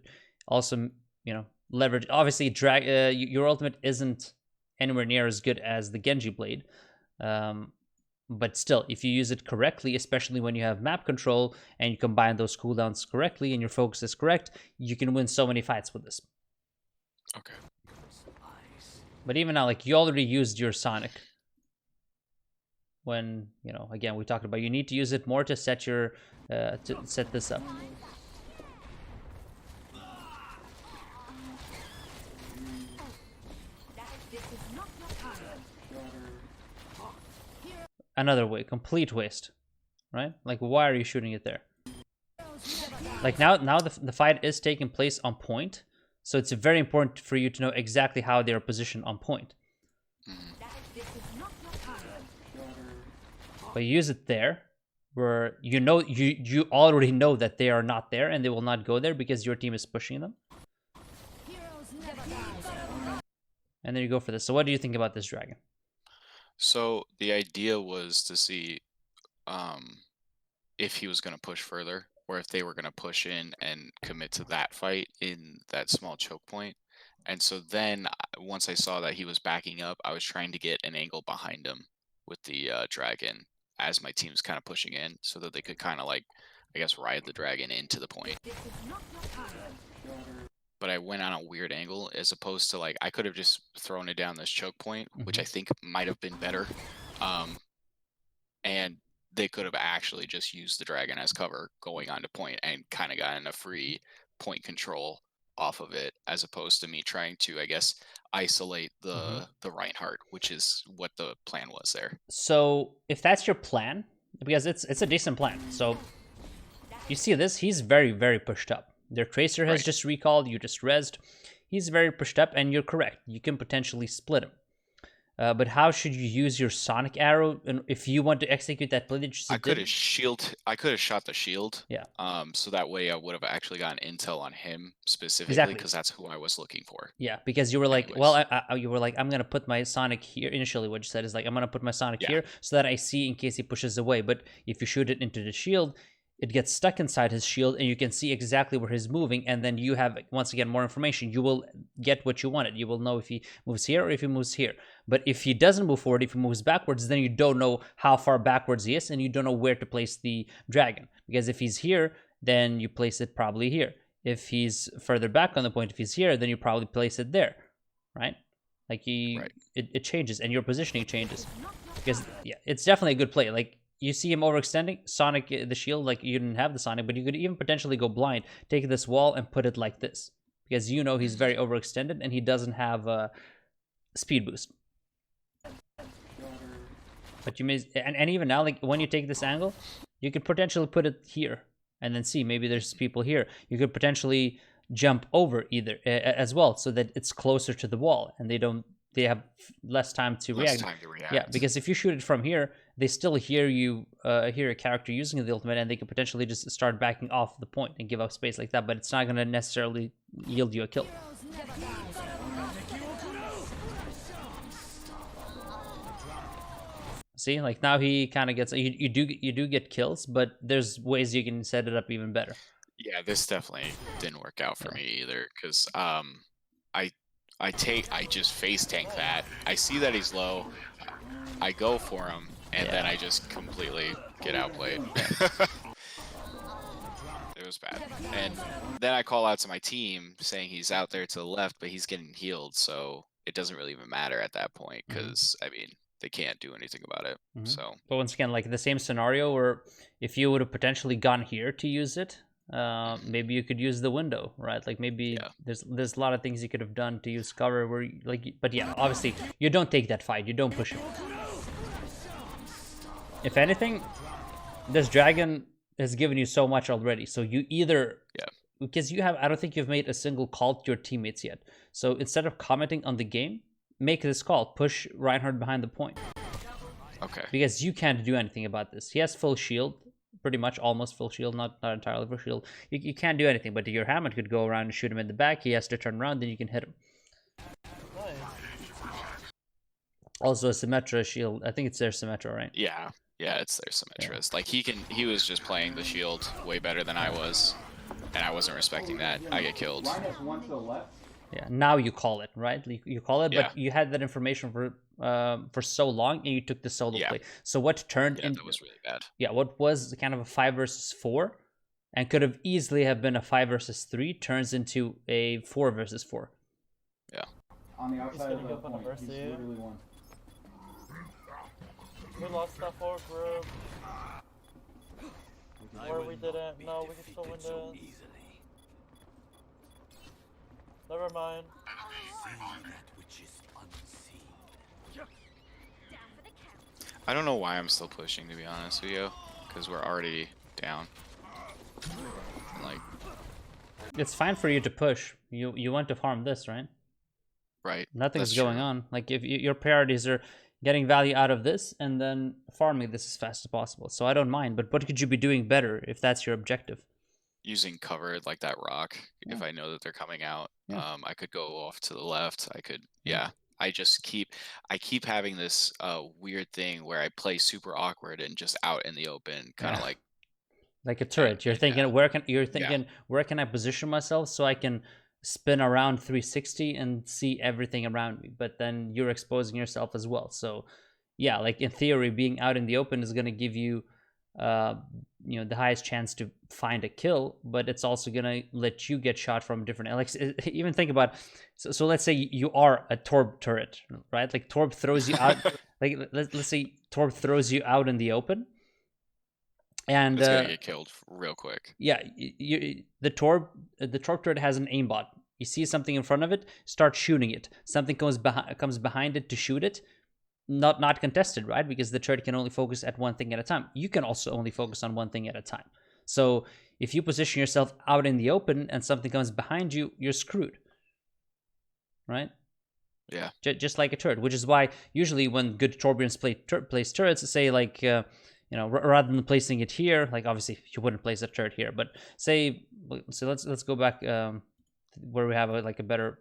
also, leverage. Obviously, your ultimate isn't anywhere near as good as the Genji blade. But still, if you use it correctly, especially when you have map control and you combine those cooldowns correctly and your focus is correct, you can win so many fights with this. Okay. But even now, like, you already used your Sonic. When, again, we talked about you need to use it more to set this up. Another way, complete waste, right? Like, why are you shooting it there? Like, now the fight is taking place on point, so it's very important for you to know exactly how they are positioned on point. But you use it there, where you already know that they are not there and they will not go there because your team is pushing them. And then you go for this. So what do you think about this dragon? So the idea was to see if he was going to push further, or if they were going to push in and commit to that fight in that small choke point. And so then once I saw that he was backing up, I was trying to get an angle behind him with the dragon as my team's kind of pushing in, so that they could kind of, like, I guess, ride the dragon into the point. But I went on a weird angle, as opposed to, like, I could have just thrown it down this choke point, which I think might have been better. And they could have actually just used the dragon as cover going onto point and kind of gotten a free point control off of it, as opposed to me trying to, I guess, isolate the Reinhardt, which is what the plan was there. So if that's your plan, because it's a decent plan. So you see this, he's very, very pushed up. Their Tracer has just recalled, you just rezzed. He's very pushed up, and you're correct. You can potentially split him. But how should you use your Sonic arrow? And if you want to execute that play that you I could have shot the shield. Yeah. So that way I would have actually gotten intel on him specifically, Exactly. because that's who I was looking for. Yeah, because you were like, Anyways. well, you were like, I'm gonna put my Sonic here. Initially, what you said is like, I'm gonna put my Sonic here so that I see in case he pushes away. But if you shoot it into the shield, it gets stuck inside his shield, and you can see exactly where he's moving, and then you have, once again, more information. You will get what you wanted. You will know if he moves here or if he moves here. But if he doesn't move forward, if he moves backwards, then you don't know how far backwards he is, and you don't know where to place the dragon. Because if he's here, then you place it probably here. If he's further back on the point, if he's here, then you probably place it there, right? Like, it changes, and your positioning changes. Because, yeah, it's definitely a good play. Like, you see him overextending, Sonic, the shield, like, you didn't have the Sonic, but you could even potentially go blind, take this wall and put it like this. Because you know he's very overextended, and he doesn't have a speed boost. But you may, and even now, like, when you take this angle, you could potentially put it here, and then see, maybe there's people here. You could potentially jump over either, as well, so that it's closer to the wall, and they have less time to react. Yeah, because if you shoot it from here, they still hear a character using the ultimate, and they could potentially just start backing off the point and give up space like that, but it's not going to necessarily yield you a kill. See, like, now he kind of gets, you do get kills, but there's ways you can set it up even better. Yeah, this definitely didn't work out for me either, because I just face tank that. I see that he's low, I go for him, and then I just completely get outplayed. It was bad. And then I call out to my team saying he's out there to the left, but he's getting healed, so it doesn't really even matter at that point, because, I mean, they can't do anything about it. So, but once again, like, the same scenario where if you would have potentially gone here to use it, maybe you could use the window, right? Like maybe Yeah. there's a lot of things you could have done to use cover where but yeah, obviously you don't take that fight, you don't push it. If anything, this dragon has given you so much already, so you either because I don't think you've made a single call to your teammates yet. So instead of commenting on the game, make this call, push Reinhardt behind the point. Okay. Because you can't do anything about this. He has full shield, pretty much almost full shield, not entirely full shield. You can't do anything, but your Hammond could go around and shoot him in the back. He has to turn around, then you can hit him. Nice. Also a Symmetra shield. I think it's their Symmetra, right? Yeah, it's their Symmetras. Like he was just playing the shield way better than I was, and I wasn't respecting that. I get killed. Line has one to the left. Yeah, now you call it, right? You call it, Yeah. but you had that information for so long, and you took the solo play. So what turned Yeah, into that was really bad. Yeah, what was kind of a 5 versus 4, and could have easily have been a 5 versus 3, turns into a 4 versus 4. Yeah. On the outside of gonna the go for point. He's Mercy. literally one. We lost that forward group. Or we didn't. No, we can still win this. Never mind. I don't know why I'm still pushing, to be honest with you, because we're already down. Like, It's fine for you to push. You want to farm this, right? right. Nothing's That's going true. on. Like if your priorities are getting value out of this and then farming this as fast as possible. So I don't mind, but what could you be doing better if that's your objective? Using cover like that rock, if I know that they're coming out. Yeah. I could go off to the left. I could, I just keep having this weird thing where I play super awkward and just out in the open, kind of Yeah. like a turret. You're thinking Yeah. where can I position myself so I can spin around 360 and see everything around me, but then you're exposing yourself as well. So yeah, like in theory, being out in the open is going to give you the highest chance to find a kill, but it's also going to let you get shot from different, like even think about, so let's say you are a Torb turret, right? Like Torb throws you out, like let's say Torb throws you out in the open, and it's gonna get killed real quick. yeah, the Torb turret has an aimbot. You see something in front of it, start shooting it. Something comes behind it to shoot it. Not contested, right? Because the turret can only focus at one thing at a time. You can also only focus on one thing at a time. So if you position yourself out in the open and something comes behind you, you're screwed, right? Yeah. Just like a turret, which is why usually when good Torbjorns place turrets, say like rather than placing it here, like obviously you wouldn't place a turret here, but say, so let's go back where we have a better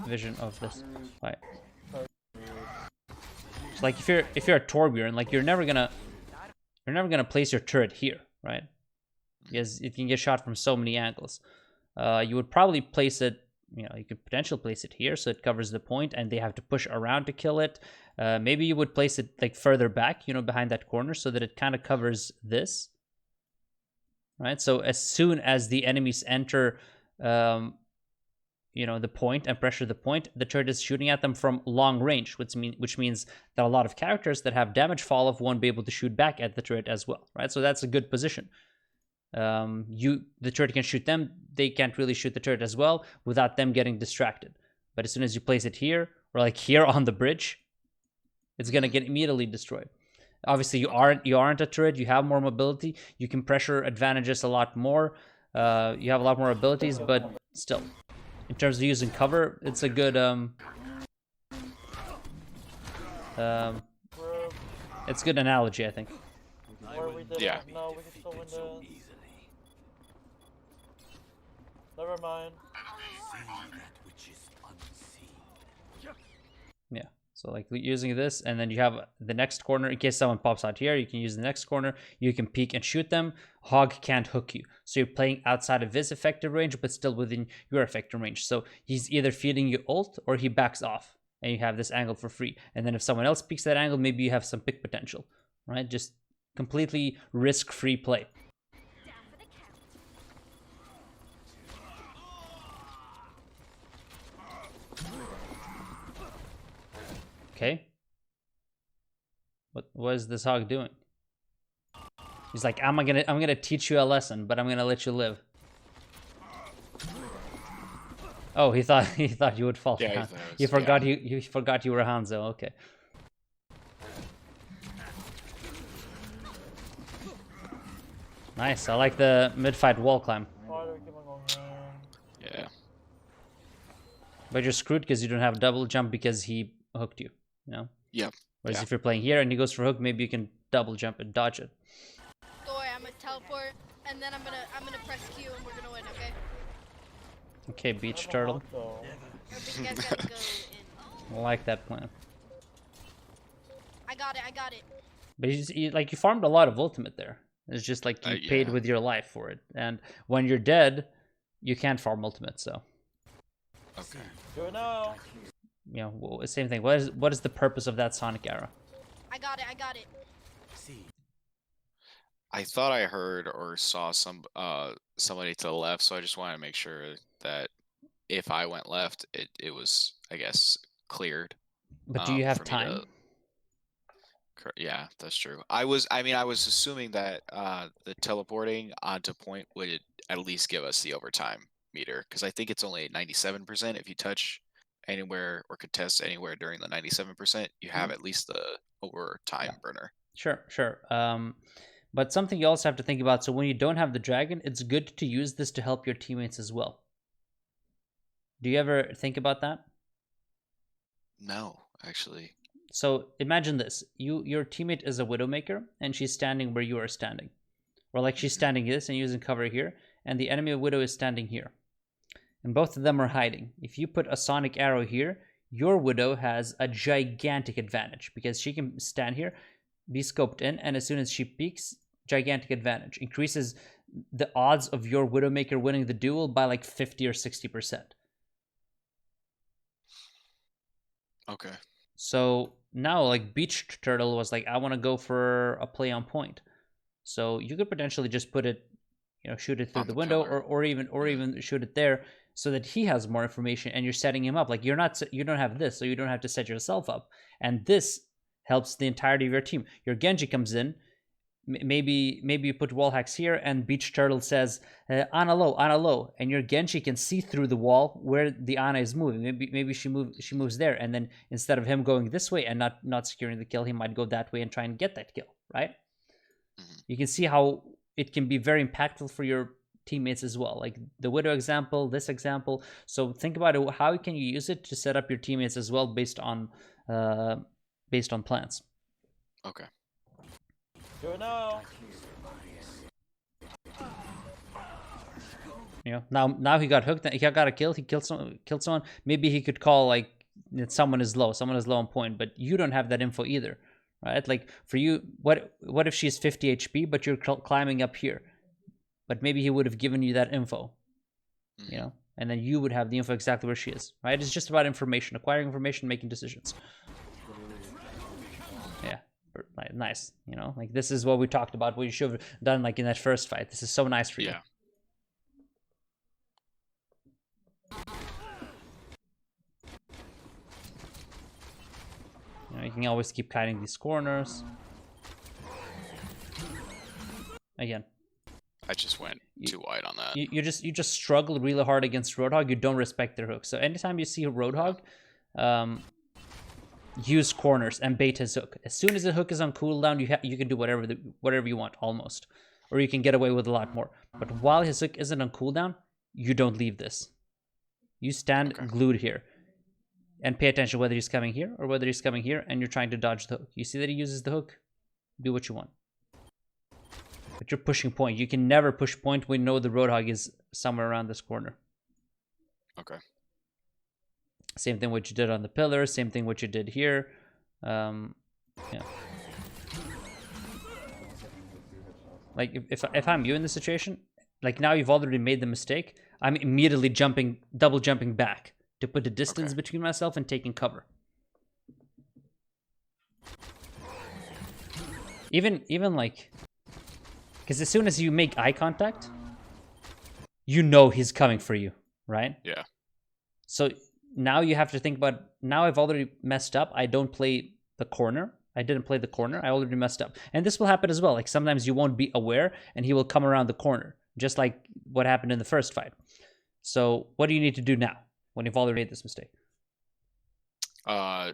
vision of this fight. So like if you're a Torbjorn, like you're never gonna place your turret here, right? Because it can get shot from so many angles. You would probably place it, you could potentially place it here so it covers the point and they have to push around to kill it. Maybe you would place it like further back, behind that corner so that it kind of covers this, right? So as soon as the enemies enter the point and pressure the point, the turret is shooting at them from long range, which means that a lot of characters that have damage fall off won't be able to shoot back at the turret as well, right? So that's a good position. The turret can shoot them, they can't really shoot the turret as well without them getting distracted. But as soon as you place it here, or like here on the bridge, it's gonna get immediately destroyed. Obviously, you aren't a turret, you have more mobility, you can pressure advantages a lot more, you have a lot more abilities, but still, in terms of using cover, it's a good it's a good analogy, I think. Or we didn't. Yeah. No, we can still win this. Never mind. Yeah, so like using this, and then you have the next corner in case someone pops out here, you can use the next corner, you can peek and shoot them. Hog can't hook you, so you're playing outside of his effective range but still within your effective range. So he's either feeding you ult or he backs off and you have this angle for free, and then if someone else peeks that angle, maybe you have some pick potential, right? Just completely risk-free play. Okay. What is this hog doing? He's like, I'm gonna teach you a lesson, but I'm gonna let you live. Oh, he thought you would fall. Yeah, For he Han- thought it he was- forgot yeah. you forgot you were Hanzo. Okay. Nice. I like the mid-fight wall climb. Why do we keep on going? Yeah. But you're screwed because you don't have double jump because he hooked you. You know. Yep. Whereas Yeah. if you're playing here and he goes for hook, maybe you can double jump and dodge it. Don't worry, I'm gonna teleport, and then I'm gonna press Q, and we're gonna win. Okay? Okay, beach Never turtle. mind, though. Or big guys gotta go in. I like that plan. I got it. I got it. But you farmed a lot of ultimate there. It's just like you paid Yeah. with your life for it. And when you're dead, you can't farm ultimate. So, Okay. Do it now. you know, same thing. What is the purpose of that sonic arrow? I got it. I got it. I thought I heard or saw somebody to the left, so I just wanted to make sure that if I went left, it was, I guess, cleared. But do you have for me time? Yeah, that's true. I was assuming that the teleporting onto point would at least give us the overtime meter, because I think it's only at 97%. If you touch anywhere or contest anywhere during the 97%, you have at least the overtime burner. Sure. But something you also have to think about. So when you don't have the dragon, it's good to use this to help your teammates as well. Do you ever think about that? No, actually. So imagine this: your teammate is a Widowmaker, and she's standing where you are standing, or like she's standing this and using cover here, and the enemy Widow is standing here, and both of them are hiding. If you put a sonic arrow here, your Widow has a gigantic advantage because she can stand here, be scoped in, and as soon as she peeks, gigantic advantage increases the odds of your Widowmaker winning the duel by like 50 or 60%. Okay. So now, like, Beach Turtle was like, I want to go for a play on point. So you could potentially just put it, you know, shoot it through On the the window, pillar. or even shoot it there, so that he has more information, and you're setting him up. Like you don't have this, so you don't have to set yourself up, and this helps the entirety of your team. Your Genji comes in. Maybe you put wall hacks here, and Beach Turtle says Ana low, and your Genji can see through the wall where the Ana is moving. Maybe she moves there, and then instead of him going this way and not securing the kill, he might go that way and try and get that kill, right? You can see how it can be very impactful for your teammates as well, like the Widow example, this example. So think about it: how can you use it to set up your teammates as well, based on plans. Okay. Do it now. You know, now he got hooked. He got a kill. He killed someone. Maybe he could call like that someone is low on point, but you don't have that info either, right? Like for you, what if she's 50 HP, but you're climbing up here? But maybe he would have given you that info, you know, and then you would have the info exactly where she is, right? It's just about information, acquiring information, making decisions. Yeah. Nice, you know, like this is what we talked about, what you should have done like in that first fight. This is so nice for you. Yeah. You know, you can always keep kiting these corners. Again, I just went too wide on that. you just struggle really hard against Roadhog. You don't respect their hook. So anytime you see a Roadhog, use corners and bait his hook. As soon as the hook is on cooldown, you can do whatever you want almost, or you can get away with a lot more. But while his hook isn't on cooldown, you don't leave this. You stand glued here, and pay attention whether he's coming here or whether he's coming here, and you're trying to dodge the hook. You see that he uses the hook. Do what you want. But you're pushing point. You can never push point when you know the Roadhog is somewhere around this corner. Okay. Same thing what you did on the pillar. Same thing what you did here. Yeah. Like if I'm you in this situation, like now you've already made the mistake, I'm immediately double jumping back to put a distance between myself and taking cover. Even like, because as soon as you make eye contact, you know he's coming for you, right? Yeah. So now you have to think about, now I've already messed up. I don't play the corner. I didn't play the corner. I already messed up. And this will happen as well. Like sometimes you won't be aware and he will come around the corner, just like what happened in the first fight. So what do you need to do now when you've already made this mistake? I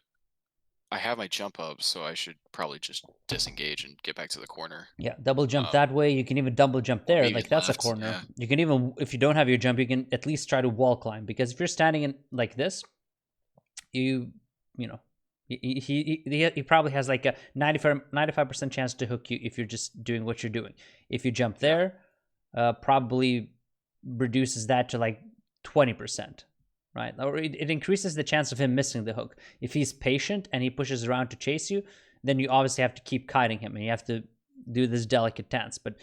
have my jump up, so I should probably just disengage and get back to the corner. Yeah, double jump that way. You can even double jump there. maybe Like that's a left, corner. yeah. You can even, if you don't have your jump, you can at least try to wall climb. Because if you're standing in like this, you know, he probably has like a 95% chance to hook you if you're just doing what you're doing. If you jump there, probably reduces that to like 20%, right? Or it increases the chance of him missing the hook. If he's patient and he pushes around to chase you, then you obviously have to keep kiting him and you have to do this delicate dance, but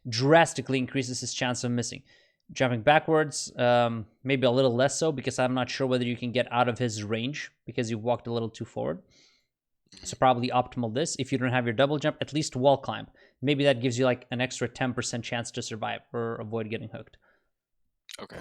drastically increases his chance of missing. Jumping backwards, maybe a little less so, because I'm not sure whether you can get out of his range because you walked a little too forward. So probably optimal this. If you don't have your double jump, at least wall climb. Maybe that gives you like an extra 10% chance to survive or avoid getting hooked. Okay.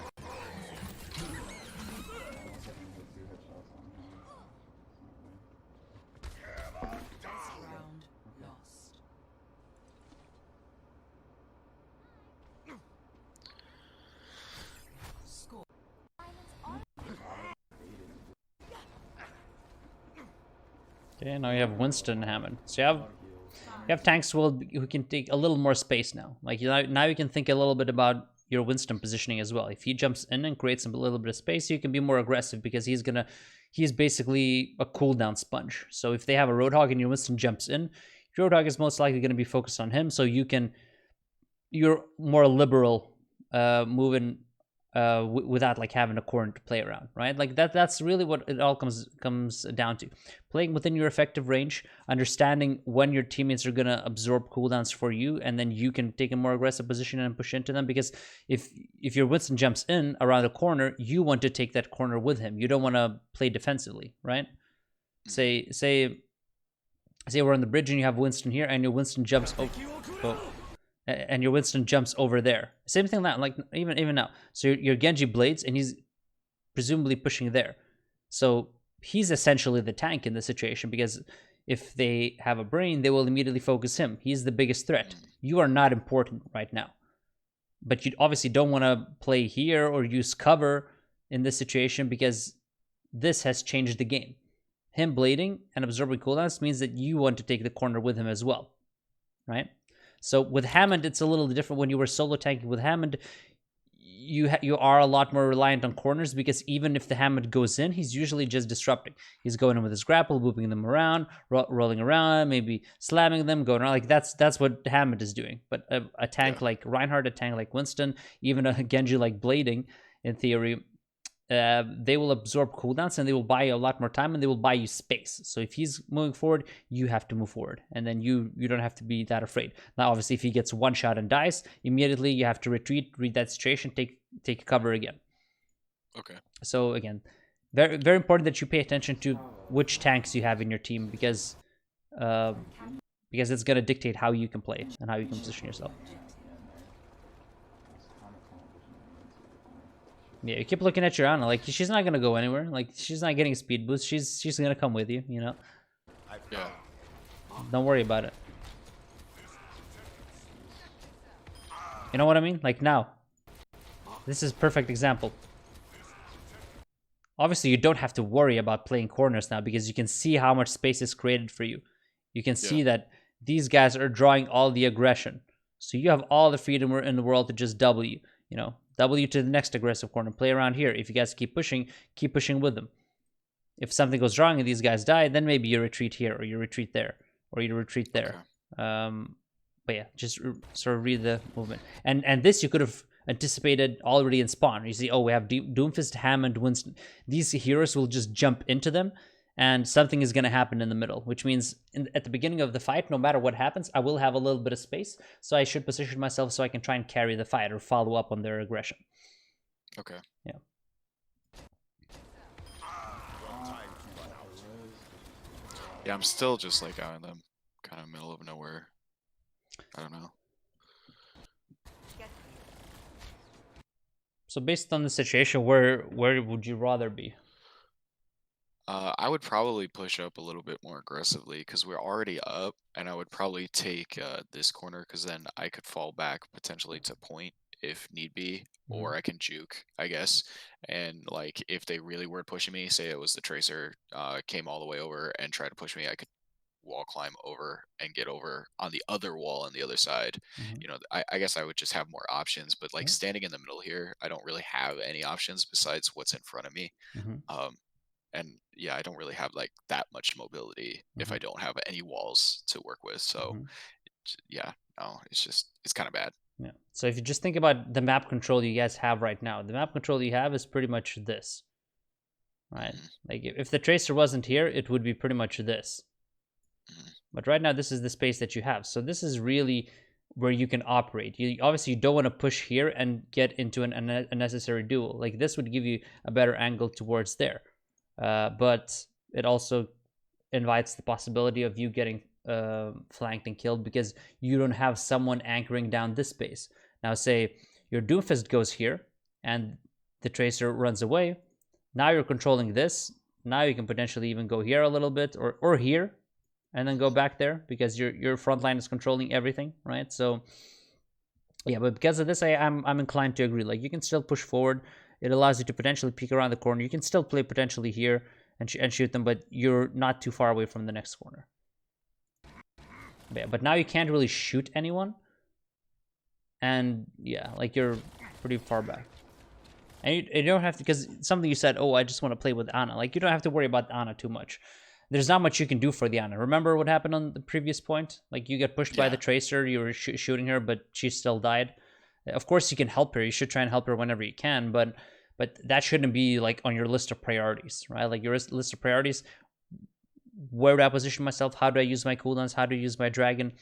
Okay, now you have Winston and Hammond. So you have tanks who can take a little more space now. Like now you can think a little bit about your Winston positioning as well. If he jumps in and creates a little bit of space, you can be more aggressive because he's basically a cooldown sponge. So if they have a Roadhog and your Winston jumps in, your Roadhog is most likely going to be focused on him. So you're more liberal moving without like having a corner to play around, right? Like that's really what it all comes down to. Playing within your effective range, understanding when your teammates are going to absorb cooldowns for you, and then you can take a more aggressive position and push into them, because if your Winston jumps in around a corner, you want to take that corner with him. You don't want to play defensively, right? Say we're on the bridge and you have Winston here and your Winston jumps and your Winston jumps over there. Same thing now, like even now. So your Genji blades, and he's presumably pushing there. So he's essentially the tank in this situation, because if they have a brain, they will immediately focus him. He's the biggest threat. You are not important right now. But you obviously don't want to play here or use cover in this situation, because this has changed the game. Him blading and absorbing cooldowns means that you want to take the corner with him as well, right? So with Hammond, it's a little different. When you were solo tanking with Hammond, you are a lot more reliant on corners, because even if the Hammond goes in, he's usually just disrupting. He's going in with his grapple, moving them around, rolling around, maybe slamming them, going around. Like that's what Hammond is doing. But a tank like Reinhardt, a tank like Winston, even a Genji like blading, in theory, they will absorb cooldowns and they will buy you a lot more time and they will buy you space. So if he's moving forward, you have to move forward, and then you don't have to be that afraid. Now, obviously, if he gets one shot and dies, immediately you have to retreat, read that situation, take cover again. Okay. So again, very very important that you pay attention to which tanks you have in your team, because it's going to dictate how you can play and how you can position yourself. Yeah, you keep looking at your Ana, like she's not gonna go anywhere. Like she's not getting a speed boost. She's gonna come with you, you know. Yeah. Don't worry about it. You know what I mean? Like now, this is a perfect example. Obviously, you don't have to worry about playing corners now, because you can see how much space is created for you. You can see that these guys are drawing all the aggression, so you have all the freedom in the world to just W. You know, W to the next aggressive corner, play around here. If you guys keep pushing with them. If something goes wrong and these guys die, then maybe you retreat here, or you retreat there, or you retreat there. Okay. But yeah, just sort of read the movement. And this you could have anticipated already in spawn. You see, oh, we have Doomfist, Hammond, Winston. These heroes will just jump into them, and something is going to happen in the middle, which means at the beginning of the fight, no matter what happens, I will have a little bit of space, so I should position myself so I can try and carry the fight or follow up on their aggression. Okay. Yeah. Yeah, I'm still just like out in the kind of middle of nowhere. I don't know. So based on the situation, where would you rather be? I would probably push up a little bit more aggressively because we're already up, and I would probably take this corner because then I could fall back potentially to point if need be, Mhm. or I can juke, I guess. And like if they really were pushing me, say it was the tracer, came all the way over and tried to push me, I could wall climb over and get over on the other wall on the other side. Mhm. I guess I would just have more options, but like Yeah. standing in the middle here, I don't really have any options besides what's in front of me. Mhm. Um, and yeah, I don't really have like that much mobility if Mhm. I don't have any walls to work with. So Mhm. yeah, no, it's kind of bad. Yeah. So if you just think about the map control you guys have right now, the map control you have is pretty much this, right? Hmm. Like if the tracer wasn't here, it would be pretty much this. Hmm. But right now, this is the space that you have. So this is really where you can operate. You obviously you don't want to push here and get into an unnecessary duel. Like this would give you a better angle towards there, but it also invites the possibility of you getting flanked and killed because you don't have someone anchoring down this space. Now, say your Doomfist goes here and the Tracer runs away. Now you're controlling this. Now you can potentially even go here a little bit or here and then go back there because your front line is controlling everything, right? So yeah, but because of this, I'm inclined to agree. Like you can still push forward. It allows you to potentially peek around the corner. You can still play potentially here and shoot them, but you're not too far away from the next corner. But now you can't really shoot anyone, and yeah, like you're pretty far back. And you don't have to, because something you said, oh, I just want to play with Ana. Like you don't have to worry about Ana too much. There's not much you can do for the Ana. Remember what happened on the previous point? Like you get pushed by the Yeah. Tracer, you were shooting her, but she still died. Of course, you can help her. You should try and help her whenever you can, but that shouldn't be like on your list of priorities, right? Like your list of priorities. Where do I position myself? How do I use my cooldowns? How do I use my dragon?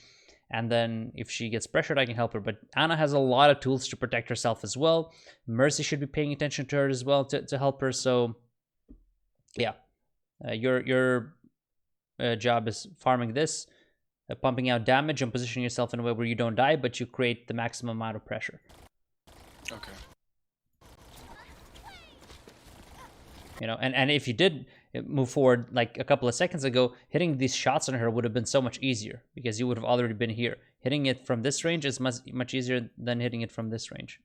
And then if she gets pressured, I can help her. But Ana has a lot of tools to protect herself as well. Mercy should be paying attention to her as well to help her. So yeah, your job is farming this, pumping out damage, and positioning yourself in a way where you don't die, but you create the maximum amount of pressure. Okay. And if you did move forward like a couple of seconds ago, hitting these shots on her would have been so much easier because you would have already been here. Hitting it from this range is much easier than hitting it from this range.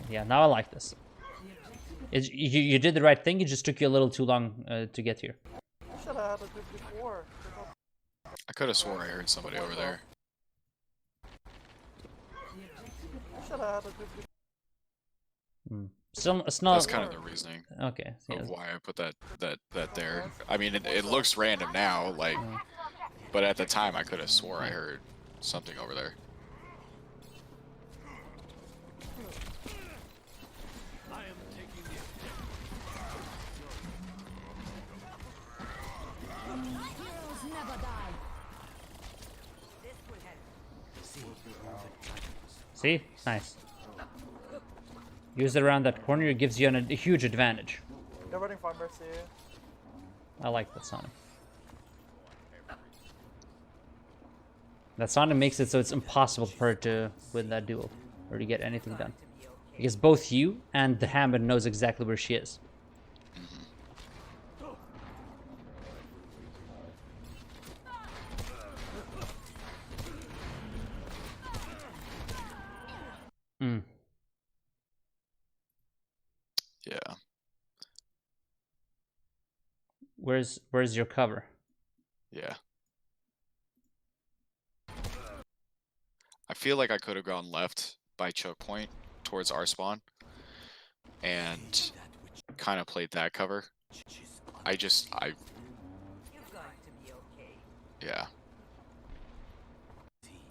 Yeah, now I like this. You did the right thing. It just took you a little too long to get here. You should have had it before. I could have sworn I heard somebody over there. You should have had it before. Still, it's not. That's kind of the reasoning Okay. Yeah. of why I put that there. I mean, it looks random now, like, but at the time I could have swore I heard something over there. See, nice. Use it around that corner. It gives you a huge advantage. You're running fine, Mercy. I like that Sonic. That Sonic makes it so it's impossible for her to win that duel or to get anything done. Because both you and the Hammond knows exactly where she is. Mm. Yeah. Where's your cover? Yeah. I feel like I could have gone left by choke point towards our spawn and kind of played that cover. You're going to be okay. Yeah.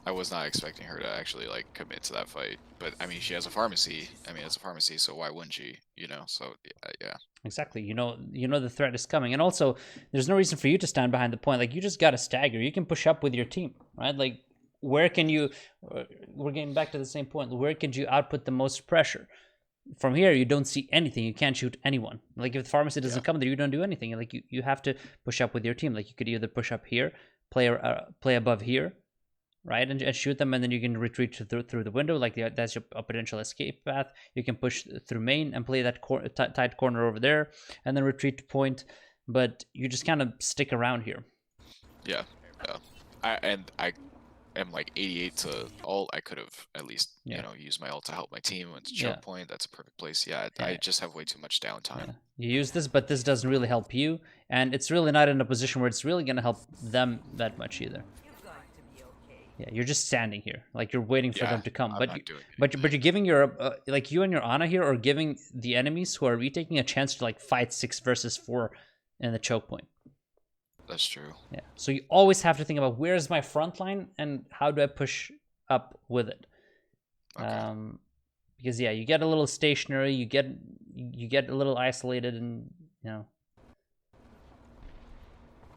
I was not expecting her to actually like commit to that fight, but I mean, she has a pharmacy. I mean, it's a pharmacy, so why wouldn't she? So yeah. Exactly. You know the threat is coming, and also there's no reason for you to stand behind the point. Like you just gotta stagger. You can push up with your team, right? Like where can you? We're getting back to the same point. Where can you output the most pressure? From here, you don't see anything. You can't shoot anyone. Like if the pharmacy doesn't come there, you don't do anything. Like you have to push up with your team. Like you could either push up here, play above here, right, and shoot them, and then you can retreat through the window. Like that's a potential escape path. You can push through main and play that tight corner over there, and then retreat to point. But you just kind of stick around here. Yeah. I am like 88 to ult. I could have at least used my ult to help my team. It's choke point. That's a perfect place. Yeah, I just have way too much downtime. Yeah. You use this, but this doesn't really help you, and it's really not in a position where it's really going to help them that much either. Yeah, you're just standing here, like you're waiting for them to come. But you're giving your like you and your Ana here are giving the enemies who are retaking a chance to like fight 6 versus 4 in the choke point. That's true. Yeah. So you always have to think about where's my front line and how do I push up with it. Okay. Because yeah, you get a little stationary, you get a little isolated, and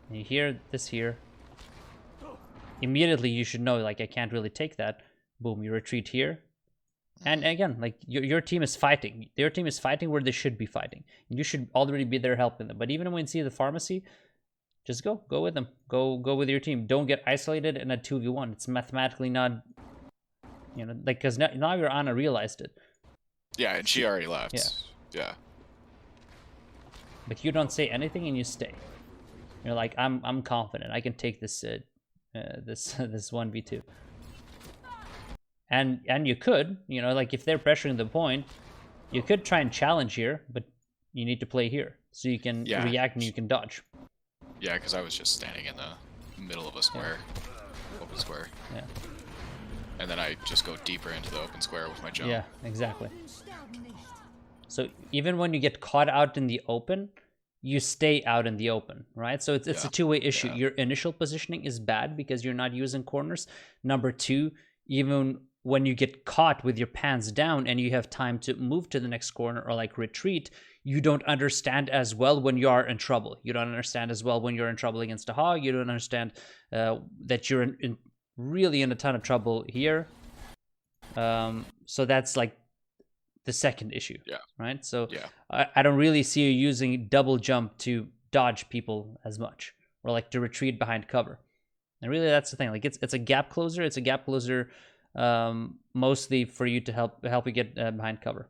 you hear this here. Immediately you should know, like, I can't really take that. Boom, you retreat here. And again, like your team is fighting. Their team is fighting where they should be fighting. You should already be there helping them. But even when you see the pharmacy, just go with them. Go with your team. Don't get isolated in a 2v1. It's mathematically not, like, because now your Ana realized it. Yeah, and she already left. Yeah. But you don't say anything and you stay. You're like, I'm confident. I can take this this 1v2. And you could, like if they're pressuring the point, you could try and challenge here, but you need to play here so you can react and you can dodge. Yeah, because I was just standing in the middle of a square, open square. Yeah. And then I just go deeper into the open square with my jump. Yeah, exactly. So even when you get caught out in the open, you stay out in the open, right? So it's a two-way issue. Your initial positioning is bad because you're not using corners. Number two, even when you get caught with your pants down and you have time to move to the next corner or like retreat, you don't understand as well when you are in trouble. You don't understand as well when you're in trouble against a hog. You don't understand that you're really in a ton of trouble here. So that's like the second issue, right? So I don't really see you using double jump to dodge people as much, or like to retreat behind cover. And really, that's the thing. Like it's a gap closer. It's a gap closer mostly for you to help you get behind cover.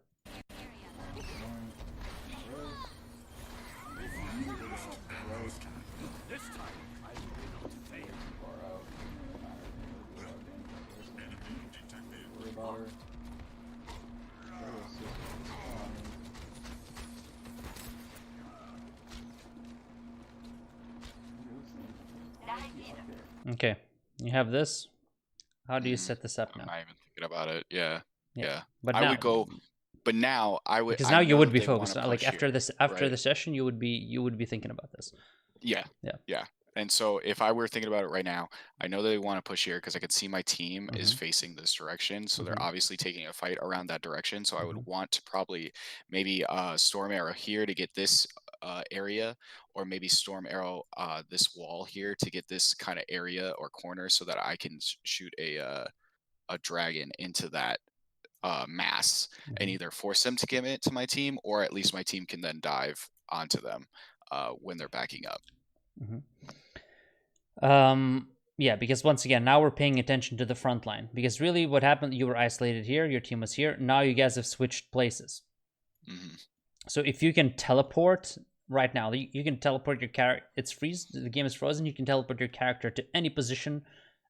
Okay, you have this. How do you set this up now? I'm not even thinking about it. Yeah. But I now, would go. But now I would. Because now you would be they focused. wanna Like push after here, this, right? the session, you would be thinking about this. Yeah. And so if I were thinking about it right now, I know they want to push here because I could see my team is facing this direction. So they're obviously taking a fight around that direction. So I would want to probably maybe storm arrow here to get this area, or maybe storm arrow this wall here to get this kind of area or corner so that I can shoot a dragon into that mass and either force them to give it to my team, or at least my team can then dive onto them when they're backing up. Yeah, because once again, now we're paying attention to the front line. Because really what happened, you were isolated here, your team was here, now you guys have switched places. So if you can teleport right now, you can teleport your character, the game is frozen, you can teleport your character to any position.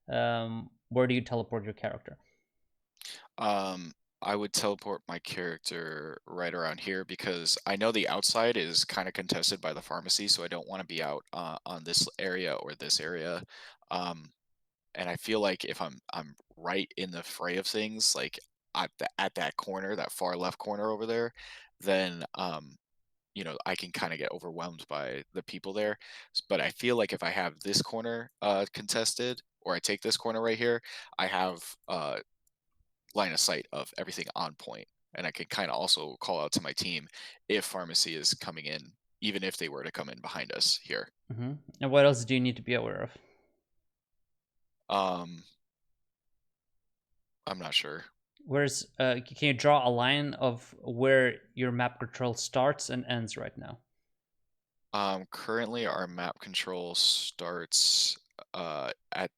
Where do you teleport your character? I would teleport my character right around here because I know the outside is kind of contested by the pharmacy, so I don't want to be out on this area or this area. And I feel like if I'm right in the fray of things, like at that corner, that far left corner over there, then I can kind of get overwhelmed by the people there. But I feel like if I have this corner contested, or I take this corner right here, I have line of sight of everything on point, and I can kind of also call out to my team if pharmacy is coming in, even if they were to come in behind us here. And what else do you need to be aware of? I'm not sure. Where's can you draw a line of where your map control starts and ends right now? Currently our map control starts at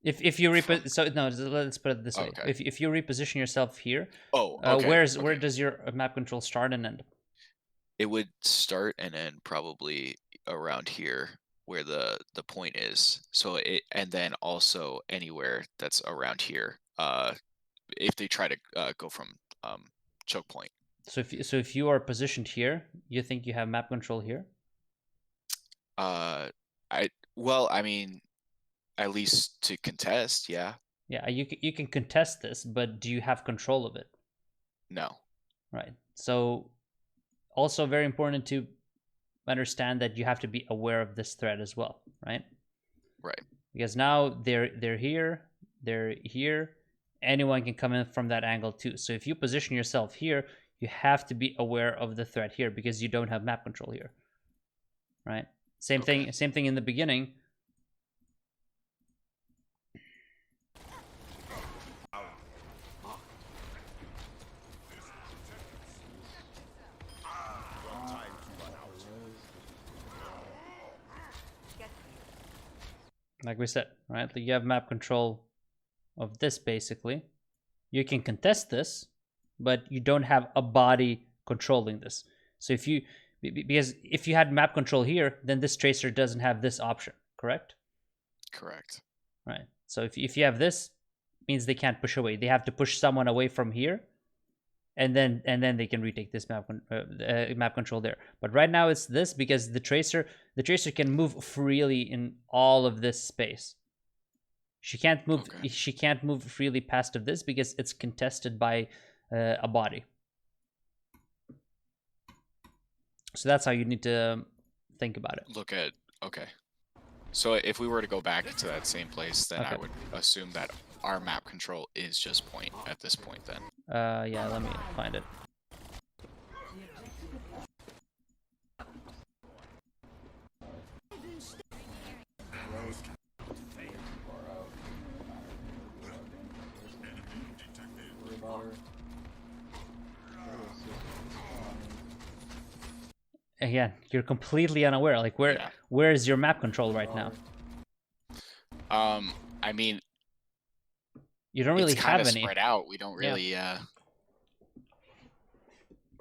If you so no, let's put it this way. Okay. If you reposition yourself here, Oh, okay. where does your map control start and end? It would start and end probably around here where the point is. So and then also anywhere that's around here. If they try to go from choke point. So if you are positioned here, you think you have map control here? I mean, at least to contest, yeah. Yeah, you can contest this, but do you have control of it? No. Right. So also very important to understand that you have to be aware of this threat as well, right? Right. Because now they're here. Anyone can come in from that angle too. So if you position yourself here, you have to be aware of the threat here because you don't have map control here. Right? Same thing in the beginning. Like we said, right? You have map control of this basically. You can contest this, but you don't have a body controlling this. So because if you had map control here, then this tracer doesn't have this option, correct? Correct. Right. So if you have this, means they can't push away. They have to push someone away from here, and then they can retake this map control there. But right now it's this because the tracer can move freely in all of this space. She can't move. Okay. She can't move freely past of this because it's contested by a body. So that's how you need to think about it. Look at So if we were to go back to that same place, then I Okay. would assume that our map control is just point at this point then. Yeah, let me find it. Worry about her. Again, you're completely unaware. Like Yeah. where is your map control right now? I mean, You don't really it's kind have of any. spread out. We don't really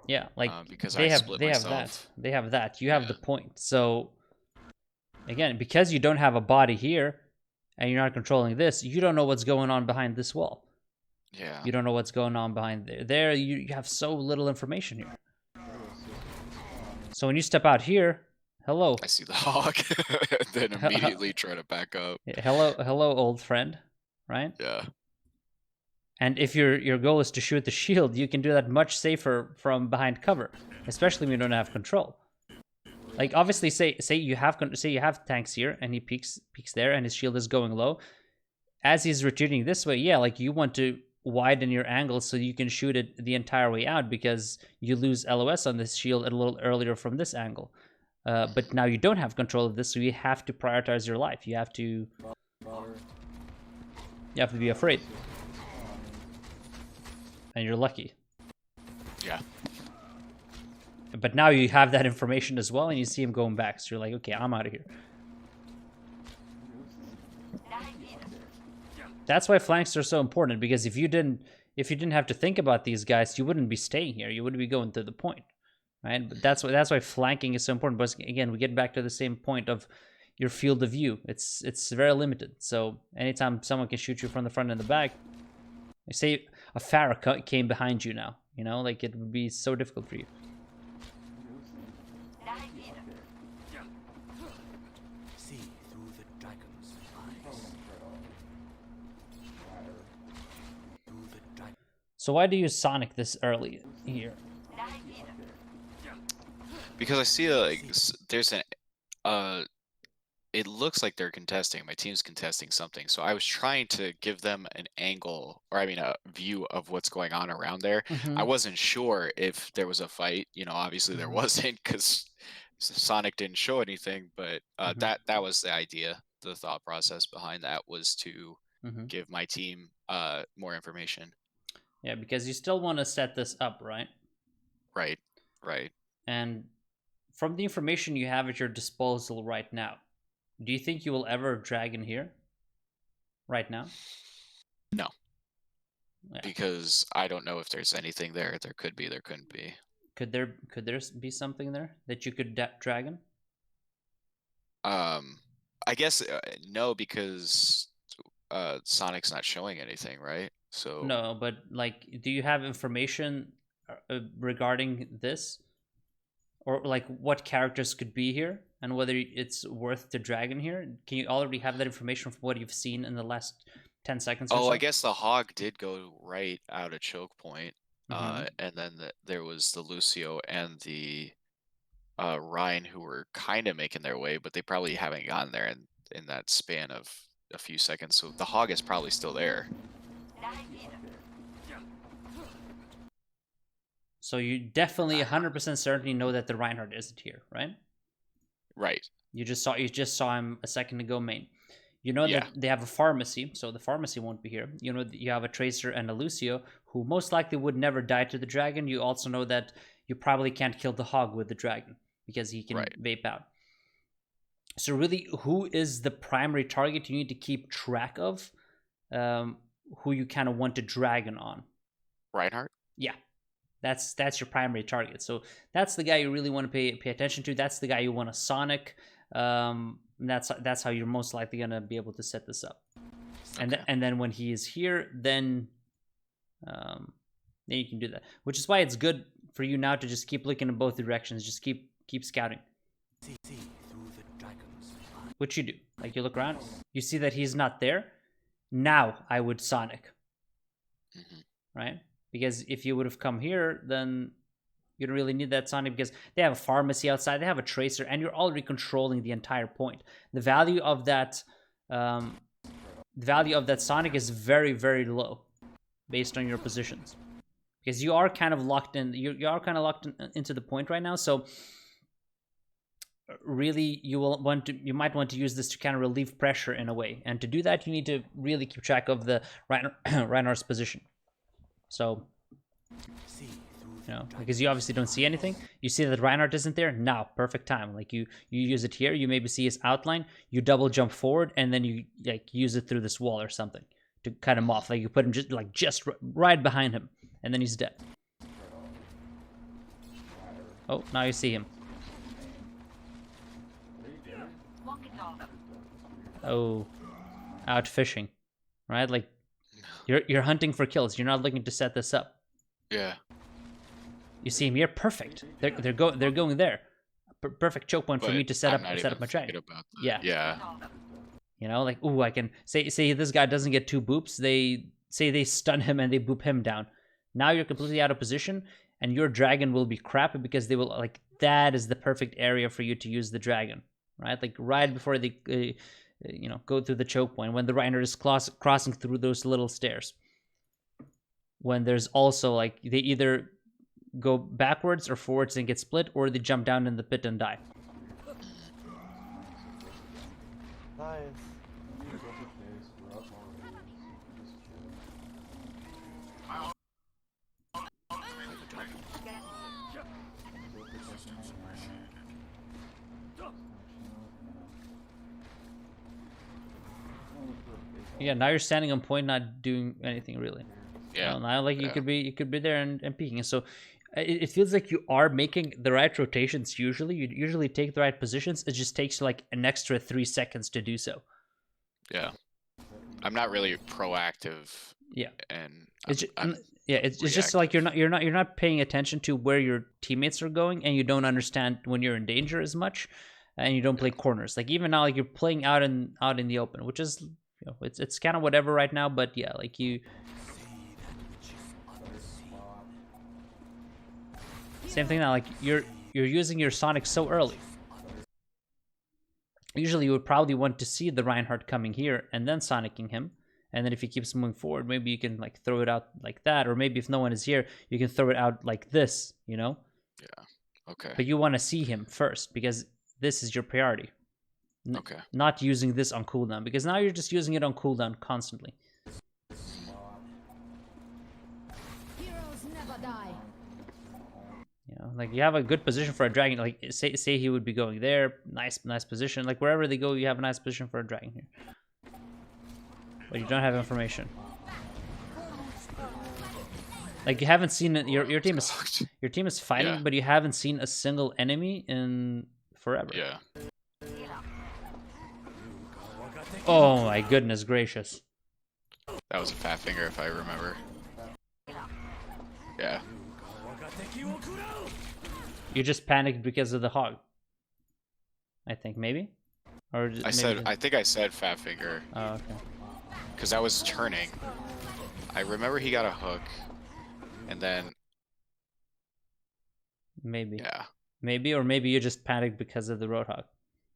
Yeah, like because they I have split they have myself. that. They have that. You have Yeah. the point. So again, because you don't have a body here and you're not controlling this, you don't know what's going on behind this wall. Yeah. You don't know what's going on behind there. There you have so little information here. So when you step out here, hello. I see the hawk, then immediately try to back up. Hello, old friend, right? Yeah. And if your goal is to shoot the shield, you can do that much safer from behind cover, especially when you don't have control. Like obviously, say you have tanks here, and he peeks there, and his shield is going low. As he's retreating this way, yeah, like you want to widen your angle so you can shoot it the entire way out because you lose LOS on this shield a little earlier from this angle. But now you don't have control of this, so you have to prioritize your life. You have to be afraid. And you're lucky. Yeah. But now you have that information as well, and you see him going back. So you're like, okay, I'm out of here. That's why flanks are so important, because if you didn't have to think about these guys, you wouldn't be staying here. You wouldn't be going through the point, right? But that's why flanking is so important. But again, we get back to the same point of your field of view. It's very limited. So anytime someone can shoot you from the front and the back, say a Pharah came behind you now, like it would be so difficult for you. See through the dragon's eyes. So why do you Sonic this early here? Because I see there's an it looks like they're contesting. My team's contesting something. So I was trying to give them an angle, or I mean a view of what's going on around there. I wasn't sure if there was a fight. Obviously there wasn't because Sonic didn't show anything. But that was the idea. The thought process behind that was to give my team more information. Yeah, because you still want to set this up, right? Right. And from the information you have at your disposal right now, do you think you will ever drag in here? right now? No. Yeah. Because I don't know if there's anything there. There could be, there couldn't be. Could there be something there that you could dragon? I guess no, because Sonic's not showing anything, right? So No, but like, do you have information regarding this, or like what characters could be here, and whether it's worth to dragon here? Can you already have that information from what you've seen in the last 10 seconds or Oh, so? I guess the hog did go right out of choke point. Mhm. And then there was the Lucio and the Ryan who were kind of making their way, but they probably haven't gotten there in that span of a few seconds. So the hog is probably still there. So you definitely 100% certainly know that the Reinhardt isn't here, right? Right. You just saw him a second ago main. You know Yeah. that they have a pharmacy, so the pharmacy won't be here. You know that you have a Tracer and a Lucio, who most likely would never die to the dragon. You also know that you probably can't kill the hog with the dragon because he can vape out. So really, who is the primary target you need to keep track of? Who you kind of want to dragon on? Reinhardt? Yeah. That's your primary target. So that's the guy you really want to pay attention to. That's the guy you want to Sonic. That's how you're most likely gonna be able to set this up. Okay. And then when he is here, then you can do that. Which is why it's good for you now to just keep looking in both directions. Just keep scouting. See through the dragon's eyes. Which you do. Like you look around, you see that he's not there. Now I would Sonic. Right? Because if you would have come here, then you don't really need that Sonic because they have a pharmacy outside, they have a Tracer, and you're already controlling the entire point. The value of that Sonic is very, very low based on your positions. Because you are kind of locked in, you are kind of locked into the point right now, so really you might want to use this to kind of relieve pressure in a way. And to do that, you need to really keep track of the Reinhardt's position. So, you know, because you obviously don't see anything. You see that Reinhardt isn't there. Now, perfect time. Like you use it here. You maybe see his outline. You double jump forward, and then you like use it through this wall or something to cut him off. Like you put him just right behind him, and then he's dead. Oh, now you see him. Oh, out fishing, right? Like you're hunting for kills. You're not looking to set this up. Yeah. You see him here, perfect. They're going there. Perfect choke point for me to set up my dragon. Yeah. Yeah. You know, like ooh, I can say this guy doesn't get 2 boops. They stun him and they boop him down. Now you're completely out of position, and your dragon will be crap because they will like that is the perfect area for you to use the dragon, right? Like right before they go through the choke point when the Reinhardt is crossing through those little stairs. When there's also like they either go backwards or forwards and get split, or they jump down in the pit and die. Nice. Yeah, now you're standing on point, not doing anything really. Yeah. You know, now like you could be there and peeking. So it feels like you are making the right rotations. Usually, you usually take the right positions. It just takes like an extra 3 seconds to do so. Yeah. I'm not really proactive. Yeah. And it's just like you're not paying attention to where your teammates are going, and you don't understand when you're in danger as much, and you don't play corners. Like even now, like you're playing out in the open, which is it's kind of whatever right now. But yeah, like you. Same thing now, like you're using your Sonic so early. Usually you would probably want to see the Reinhardt coming here and then Sonicking him. And then if he keeps moving forward, maybe you can like throw it out like that. Or maybe if no one is here, you can throw it out like this, you know? Yeah. Okay. But you want to see him first because this is your priority. Okay. Not using this on cooldown, because now you're just using it on cooldown constantly. Heroes never die. You know, like you have a good position for a dragon. Like say he would be going there, nice position. Like wherever they go, you have a nice position for a dragon here. but you don't have information. Like you haven't seen it. Your team is fighting, Yeah. but you haven't seen a single enemy in forever. Yeah. Oh my goodness gracious! That was a fat finger if I remember. Yeah. You just panicked because of the hog. I think maybe, or I think I said fat finger Oh, okay. because I was turning. I remember he got a hook, and then Maybe. yeah. Maybe, or maybe you just panicked because of the roadhog.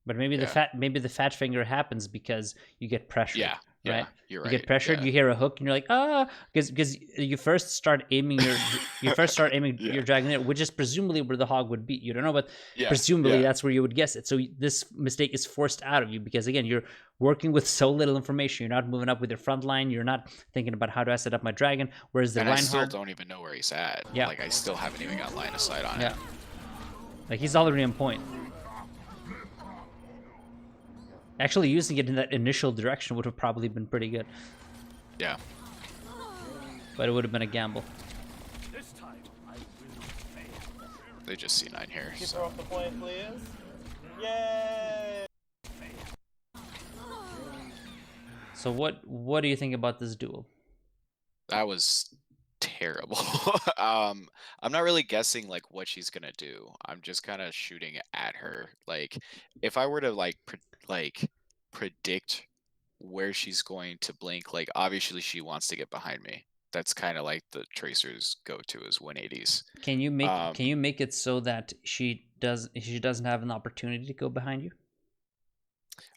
But maybe the fat finger happens because you get pressured. Yeah. Yeah. Right? You're You right. get pressured, Yeah. you hear a hook, and you're like, because you first start aiming your Yeah. dragon at, which is presumably where the hog would be. You don't know, but Yeah. presumably Yeah. that's where you would guess it. So this mistake is forced out of you because again, you're working with so little information. You're not moving up with your front line. You're not thinking about how do I set up my dragon. Whereas the And I still Reinhardt, don't even know where he's at. Yeah. Like I still haven't even got line of sight on yeah, it. like he's already on point. Actually, using it in that initial direction would have probably been pretty good, Yeah. but it would have been a gamble. They just C9 here. Keep her So. off the point, please. Yay! So what do you think about this duel? That was terrible. I'm not really guessing like what she's gonna do. I'm just kind of shooting at her. Like, if I were to like predict where she's going to blink, like obviously she wants to get behind me. That's kind of like the Tracer's go-to is 180s. Can you make it so that she doesn't have an opportunity to go behind you?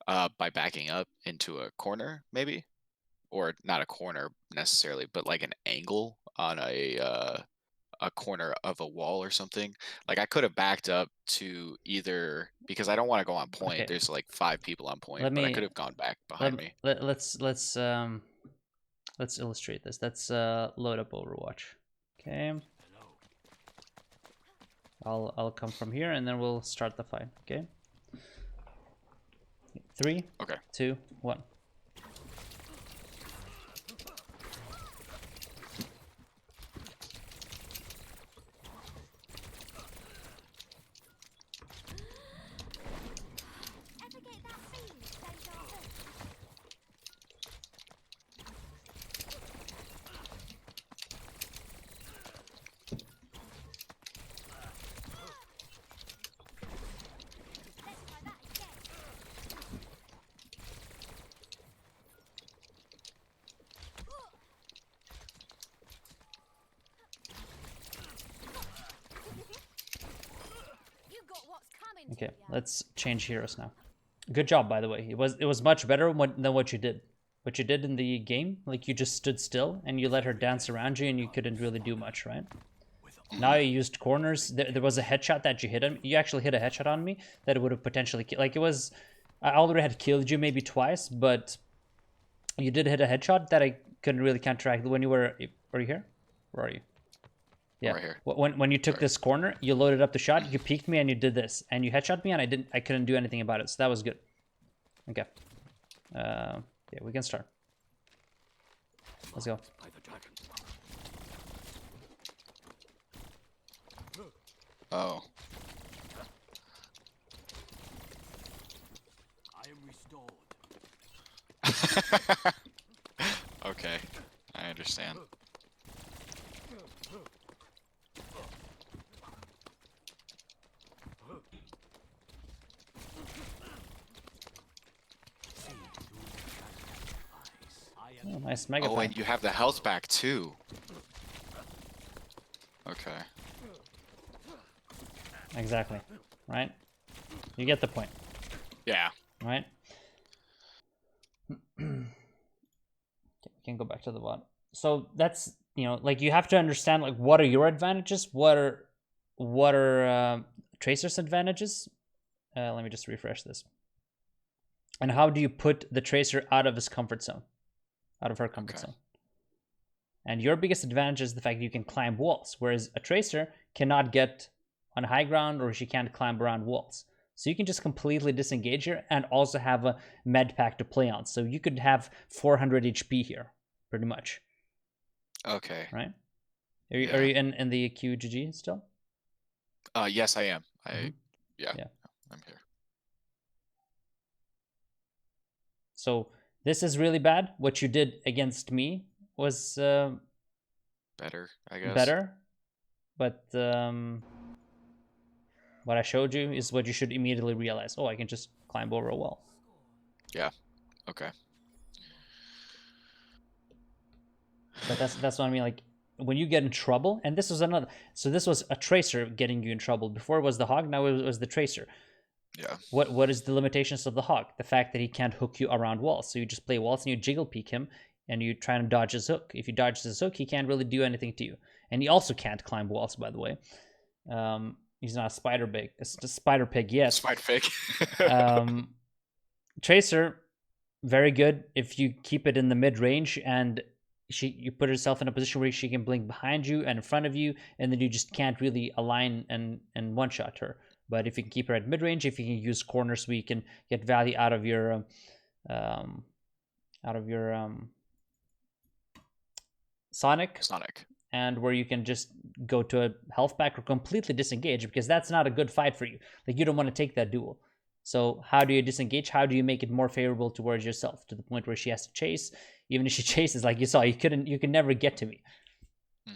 By backing up into a corner, maybe, or not a corner necessarily, but like an angle on a corner of a wall or something. Like I could have backed up to either because I don't want to go on point. Okay. There's like 5 people on point, Let but I me- could have gone back behind me. Let's illustrate this. Let's load up Overwatch. Okay. I'll come from here and then we'll start the fight. Okay. 3, Okay. 2, 1. Okay, let's change heroes now. Good job, by the way. It was much better than what you did. What you did in the game, like you just stood still and you let her dance around you and you couldn't really do much, right? Now you used corners. There was a headshot that you hit on. You actually hit a headshot on me that would have potentially like it was. I already had killed you maybe twice, but you did hit a headshot that I couldn't really counteract. When you were you here? Where are you? Yeah. Right here. When you took this corner, you loaded up the shot. You peeked me and you did this, and you headshot me, and I couldn't do anything about it. So that was good. Okay. Yeah, we can start. Let's go. Oh. I am restored. Okay. I understand. Oh, nice mega. Oh, and you have the health back too. Okay. Exactly. Right? You get the point. Yeah. Right? Okay, we can go back to the bot. So that's, like you have to understand like what are your advantages? What are Tracer's advantages? Let me just refresh this. And how do you put the Tracer out of his comfort zone? Out of her comfort zone. And your biggest advantage is the fact that you can climb walls, whereas a Tracer cannot get on high ground or she can't climb around walls. So you can just completely disengage here and also have a med pack to play on. So you could have 400 HP here, pretty much. Okay. Right? Are you in the QGG still? Yes, I am. Yeah. I'm here. So this is really bad. What you did against me was Better, I guess. better, but what I showed you is what you should immediately realize. Oh, I can just climb over a wall. Yeah. Okay. But that's what I mean. Like when you get in trouble, and this was another. So this was a tracer getting you in trouble. Before it was the hog. Now it was the tracer. Yeah. What is the limitations of the hog? The fact that he can't hook you around walls. So you just play walls and you jiggle peek him, and you try and dodge his hook. If you dodge his hook, he can't really do anything to you. And he also can't climb walls, by the way. He's not a spider pig yet. Spider pig. Tracer, very good if you keep it in the mid range and you put herself in a position where she can blink behind you and in front of you, and then you just can't really align and one shot her. But if you can keep her at mid range, if you can use corners where you can get value out of your Sonic, and where you can just go to a health pack or completely disengage, because that's not a good fight for you. Like, you don't want to take that duel. So how do you disengage? How do you make it more favorable towards yourself, to the point where she has to chase? Even if she chases, like you saw, you could never get to me,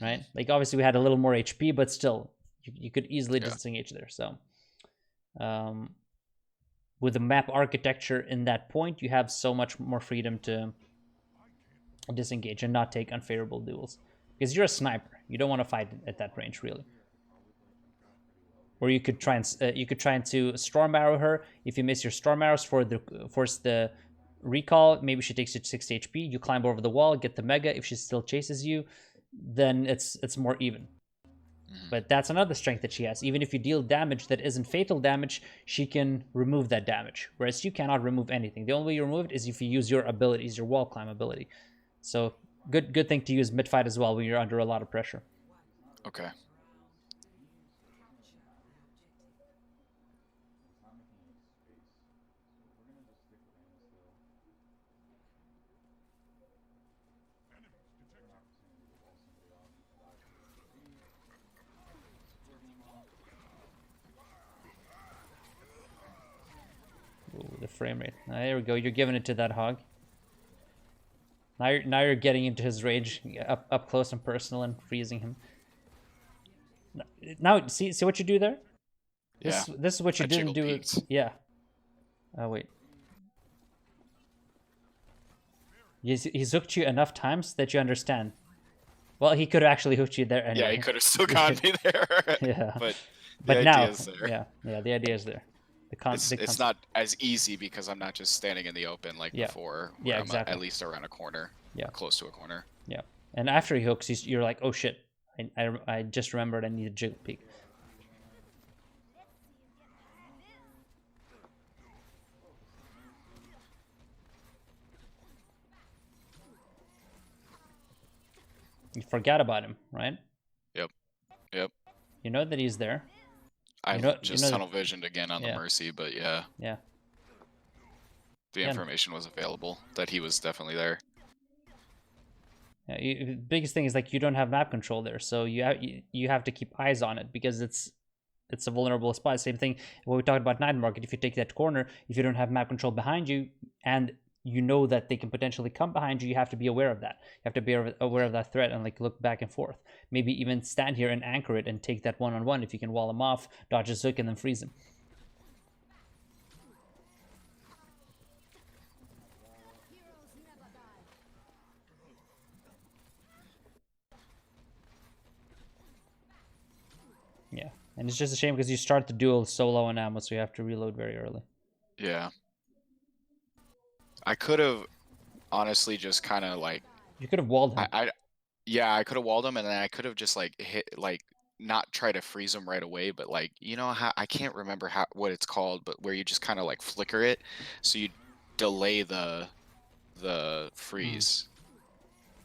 right? Like, obviously we had a little more HP, but still, you could easily disengage there. So with the map architecture in that point, you have so much more freedom to disengage and not take unfavorable duels, because you're a sniper. You don't want to fight at that range, really. Or you could try and to storm arrow her. If you miss your storm arrows force the recall, maybe she takes you to 60 HP. You climb over the wall, get the mega. If she still chases you, then it's more even. But that's another strength that she has. Even if you deal damage that isn't fatal damage, she can remove that damage, whereas you cannot remove anything. The only way you remove it is if you use your abilities, your wall climb ability. So good thing to use mid fight as well when you're under a lot of pressure. Okay. Ooh, the frame rate. There we go. You're giving it to that hog. Now you're getting into his rage up close and personal and freezing him. Now see what you do there? This is what you didn't do. Yeah. Oh wait. He's hooked you enough times that you understand. Well, he could have actually hooked you there anyway. Yeah, he could have still gotten me there. Yeah. But now, is there. Yeah, the idea is there. It's not as easy because I'm not just standing in the open like before. Yeah, I'm exactly. At least around a corner. Yeah. Close to a corner. Yeah. And after he hooks, you're like, oh shit, I just remembered I need a jiggle peek. You forgot about him, right? Yep. You know that he's there. I've just tunnel visioned again on the Mercy, but yeah. Yeah. The information was available that he was definitely there. Yeah, the biggest thing is, like, you don't have map control there, so you have to keep eyes on it, because it's a vulnerable spot. Same thing when we talked about Night Market. If you take that corner, if you don't have map control behind you, and you know that they can potentially come behind you, you have to be aware of that. You have to be aware of that threat and, like, look back and forth. Maybe even stand here and anchor it and take that one-on-one if you can wall him off, dodge his hook, and then freeze him. Yeah, and it's just a shame because you start the duel so low on ammo, so you have to reload very early. Yeah. I could have honestly just kind of like... You could have walled him. Yeah, I could have walled him, and then I could have just like hit, like, not try to freeze him right away, but like, you know how, I can't remember what it's called, but where you just kind of like flicker it, so you delay the freeze.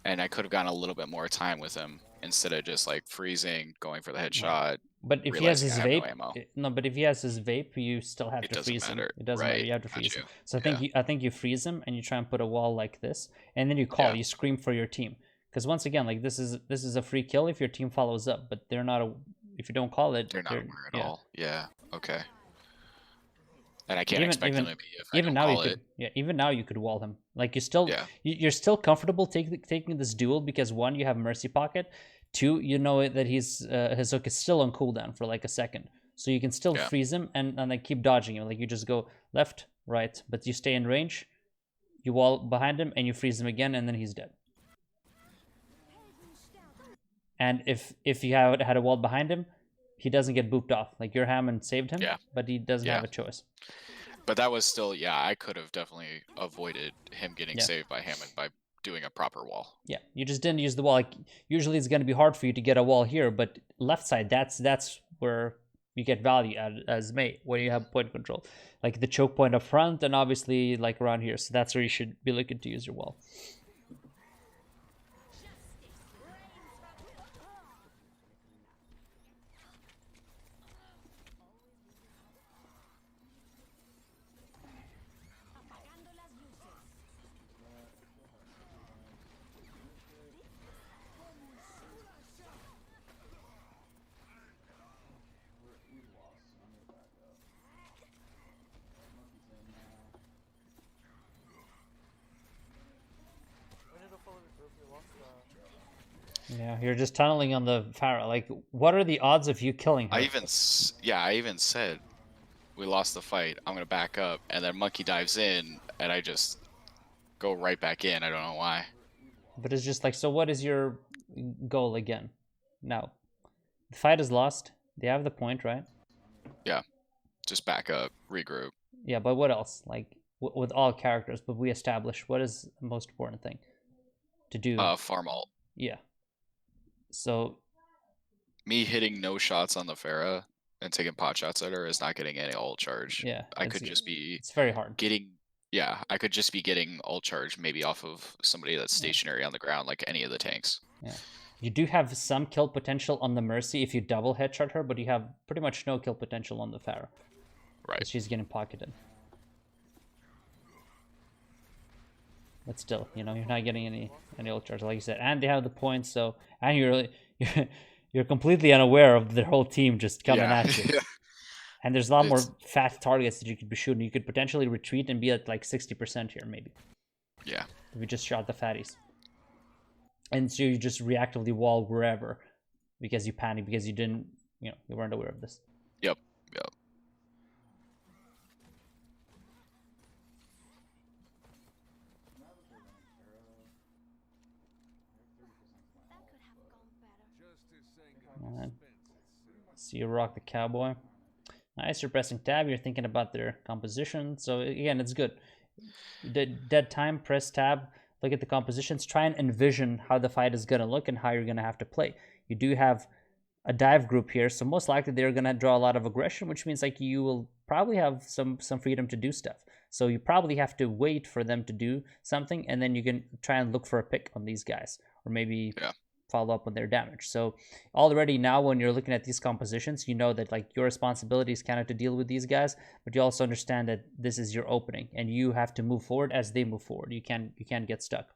and I could have gotten a little bit more time with him instead of just like freezing, going for the headshot. But if he has Realizing his I have no vape, ammo. no. But if he has his vape, you still have It to doesn't freeze him. matter. It doesn't matter. Right. You have to Got freeze you. him. So Yeah. I think you freeze him and you try and put a wall like this, and then you call. Yeah. You scream for your team, because once again, like this is a free kill if your team follows up, but they're not a. If you don't call it, They're not aware at yeah. all. Yeah. Okay. And I can't Even expect even them to be if I even don't now you call could it. even now you could wall him. Like you're still comfortable taking this duel because one, you have mercy pocket, two, you know that his hook is still on cooldown for like a second, so you can still Yeah. freeze him and like keep dodging him. Like you just go left, right, but you stay in range, you wall behind him and you freeze him again, and then he's dead. And if you had a wall behind him, he doesn't get booped off. Like your Hammond saved him, Yeah. but he doesn't Yeah. have a choice. But that was still, yeah, I could have definitely avoided him getting Yeah. saved by Hammond by doing a proper wall. Yeah, you just didn't use the wall. Like usually it's going to be hard for you to get a wall here, but left side, that's where you get value as mate when you have point control, like the choke point up front, and obviously like around here. So that's where you should be looking to use your wall. We've lost, so I'm gonna back up. Monkey's in now. We need to fully regroup. We lost that. Yeah, you're just tunneling on the Pharah. Like, what are the odds of you killing her? I even said we lost the fight. I'm gonna back up, and then Monkey dives in, and I just go right back in. I don't know why. But it's just like, so what is your goal again? Now, the fight is lost. They have the point, right? Yeah, just back up, regroup. Yeah, but what else? Like with all characters, but we establish what is the most important thing to do. Farm alt. Yeah. So Me hitting no shots on the Pharah and taking pot shots at her is not getting any ult charge. yeah, I could just be it's very hard. I could just be getting ult charge maybe off of somebody that's stationary on the ground, like any of the tanks. Yeah. You do have some kill potential on the Mercy if you double headshot her, but you have pretty much no kill potential on the Pharah. Right. She's getting pocketed. But still, you know, you're not getting any ult charge, like you said. And they have the points, so and you're completely unaware of their whole team just coming at you. And there's a lot more fat targets that you could be shooting. You could potentially retreat and be at like 60% here, maybe. Yeah. If you just shot the fatties. And so you just reactively wall wherever because you panic, because you didn't, you weren't aware of this. Yep. Now that they're running Pharaoh, they have 30% That could have gone better. Alright. So you rock the cowboy. Nice, you're pressing tab, you're thinking about their composition. So again, it's good. Dead time, press tab, look at the compositions, try and envision how the fight is going to look and how you're going to have to play. You do have a dive group here, so most likely they're going to draw a lot of aggression, which means like you will probably have some freedom to do stuff. So you probably have to wait for them to do something, and then you can try and look for a pick on these guys, or maybe follow up on their damage. So already now when you're looking at these compositions, you know that like your responsibility is kind of to deal with these guys, but you also understand that this is your opening and you have to move forward as they move forward. You can't get stuck.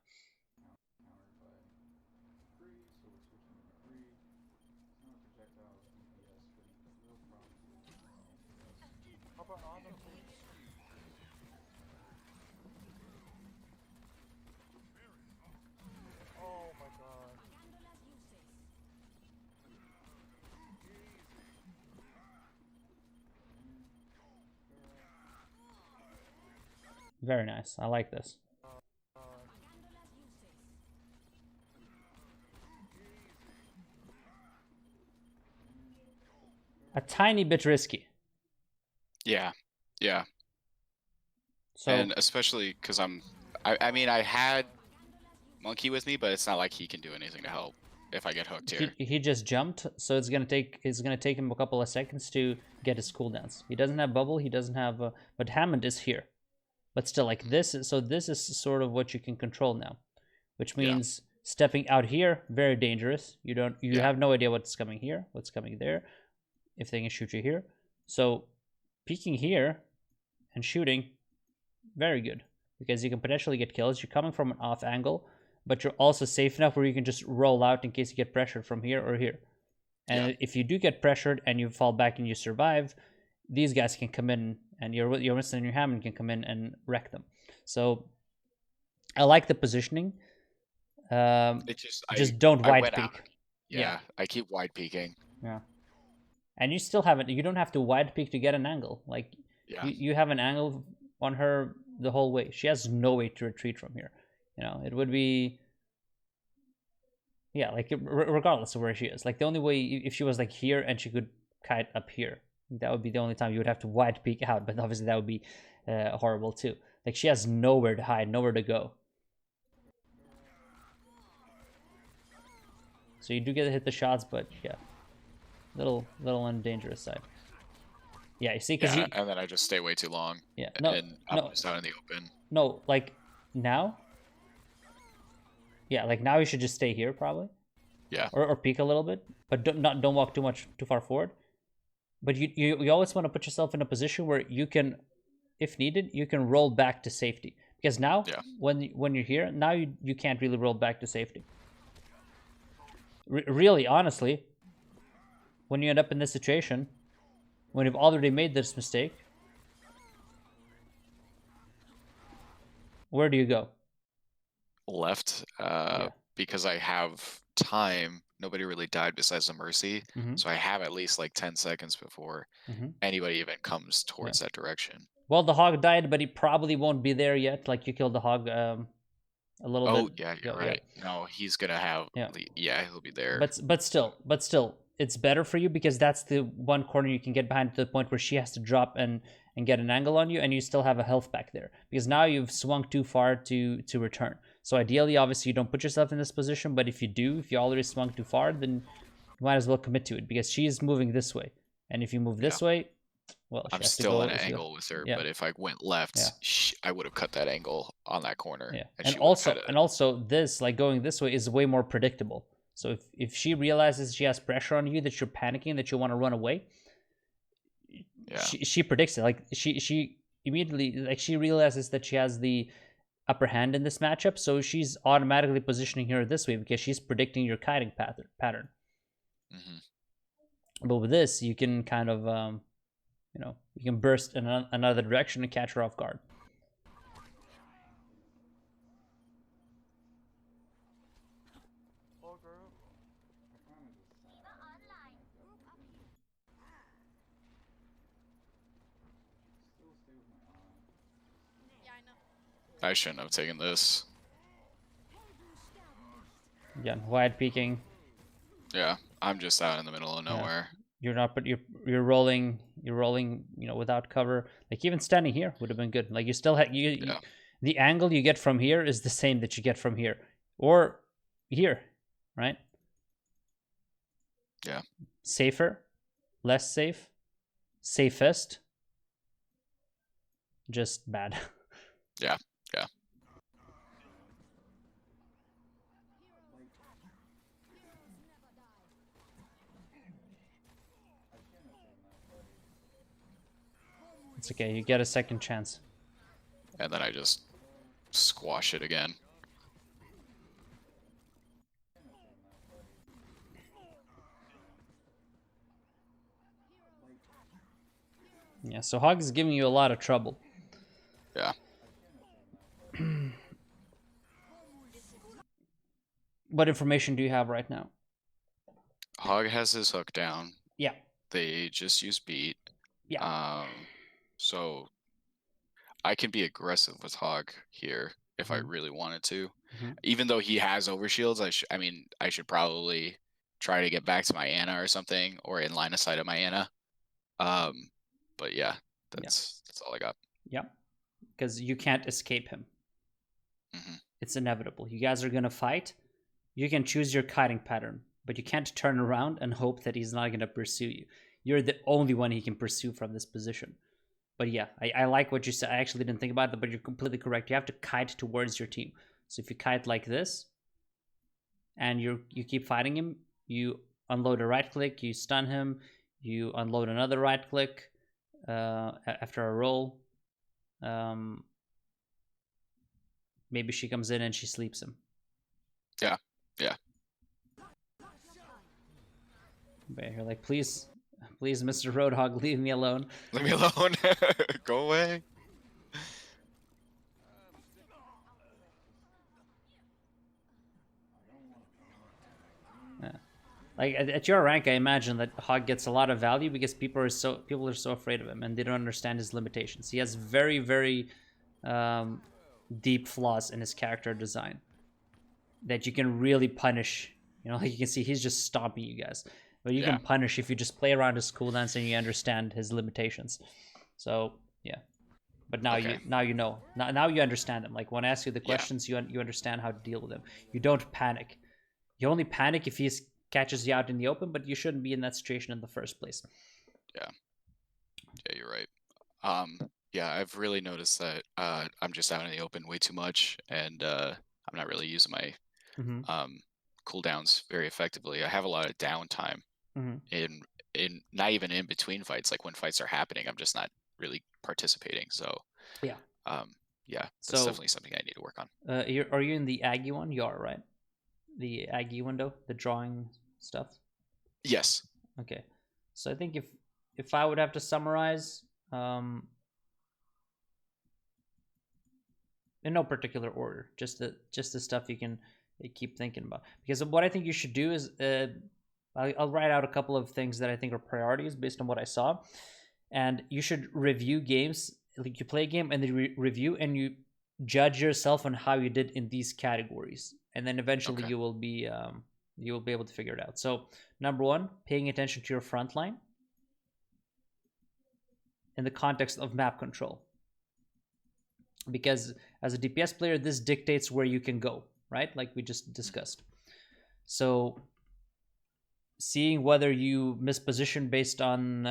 How about Anna, please? Oh my god. Very nice. I like this. A tiny bit risky. Yeah. So, and especially because I mean, I had Monkey with me, but it's not like he can do anything to help if I get hooked here. he just jumped, so it's gonna take him a couple of seconds to get his cooldowns. He doesn't have bubble, he doesn't have but Hammond is here. But still, like this is sort of what you can control now, which means Stepping out here, very dangerous. You Yeah. have no idea what's coming here, what's coming there, if they can shoot you here. So peeking here and shooting, very good, because you can potentially get kills. You're coming from an off angle, but you're also safe enough where you can just roll out in case you get pressured from here or here. And if you do get pressured and you fall back and you survive, these guys can come in, and your Winston and your Hammond can come in and wreck them. So I like the positioning. Just don't I wide went peek. out. Yeah, I keep wide peeking. Yeah. And you still have it. You don't have to wide peek to get an angle. Like, Yeah. you have an angle on her the whole way. She has no way to retreat from here. It would be, yeah, like regardless of where she is. Like, the only way, if she was like here and she could kite up here, that would be the only time you would have to wide peek out. But obviously that would be horrible too. Like, she has nowhere to hide, nowhere to go. So you do get to hit the shots, but yeah, little on the dangerous side. Yeah, you see, because and then I just stay way too long. Yeah, and I'm just out in the open. No, like now. Yeah, like now you should just stay here probably. Yeah. Or peek a little bit, but don't walk too far forward. But you always want to put yourself in a position where you can, if needed, you can roll back to safety. Because now, when you're here, now you can't really roll back to safety. Really, honestly, when you end up in this situation, when you've already made this mistake, where do you go? Left, because I have time. Nobody really died besides the Mercy, so I have at least like 10 seconds before anybody even comes towards that direction. Well, the hog died, but he probably won't be there yet. Like, you killed the hog a little bit. Oh, yeah, you're right. No, he's gonna have. Yeah, he'll be there. But still, it's better for you because that's the one corner you can get behind to the point where she has to drop and get an angle on you, and you still have a health back there because now you've swung too far to return. So ideally, obviously, you don't put yourself in this position, but if you already swung too far, then you might as well commit to it because she's moving this way, and if you move this way, well, I'm still in an angle with her. But if I went left, I would have cut that angle on that corner. Yeah, and also this, like, going this way is way more predictable. So if she realizes she has pressure on you, that you're panicking, that you want to run away, she predicts it. Like, she immediately, like, she realizes that she has the upper hand in this matchup, so she's automatically positioning her this way because she's predicting your kiting pattern. But with this, you can kind of, you can burst in another direction and catch her off guard. I shouldn't have taken this. Again, wide peeking. Yeah, I'm just out in the middle of nowhere. You're not, but you're rolling, without cover. Like, even standing here would have been good. Like, you still have the angle you get from here is the same that you get from here or here, right? Yeah. Safer, less safe, safest, just bad. Yeah. It's okay. You get a second chance. And then I just squash it again. Yeah, so Hog is giving you a lot of trouble. Yeah. What information do you have right now? Hog has his hook down. Yeah. They just use beat. Yeah. So I can be aggressive with Hog here if I really wanted to. Even though he has overshields, I should probably try to get back to my Ana or something, or in line of sight of my Ana. But yeah, that's all I got. Yeah. Because you can't escape him. It's inevitable. You guys are gonna fight. You can choose your kiting pattern, but you can't turn around and hope that he's not gonna pursue you. You're the only one he can pursue from this position. But yeah, I like what you said. I actually didn't think about that, but you're completely correct. You have to kite towards your team. So if you kite like this, and you keep fighting him, you unload a right click, you stun him, you unload another right click after a roll. Maybe she comes in and she sleeps him. Yeah. Yeah. But you're like, please, Mr. Roadhog, leave me alone. Leave me alone. Go away. Yeah. Like at your rank, I imagine that Hog gets a lot of value because people are so afraid of him and they don't understand his limitations. He has very, very deep flaws in his character design that you can really punish. You know, like you can see he's just stomping you guys, but you can punish if you just play around his cooldowns and you understand his limitations. So yeah, but now you know. Now you understand him. Like when I ask you the questions, you understand how to deal with him. You don't panic. You only panic if he catches you out in the open, but you shouldn't be in that situation in the first place. Yeah, you're right. Yeah, I've really noticed that I'm just out in the open way too much, and I'm not really using my cooldowns very effectively. I have a lot of downtime in not even in between fights. Like when fights are happening, I'm just not really participating. So yeah, that's definitely something I need to work on. Are you in the Aggie one? You are, right? The Aggie window, the drawing stuff. Yes. Okay, so I think if I would have to summarize, in no particular order, just the stuff you can keep thinking about. Because what I think you should do is, I'll write out a couple of things that I think are priorities based on what I saw, and you should review games. Like you play a game and then review, and you judge yourself on how you did in these categories, and then eventually you will be able to figure it out. So number one, paying attention to your front line in the context of map control, because as a DPS player, this dictates where you can go, right? Like we just discussed. So seeing whether you misposition based on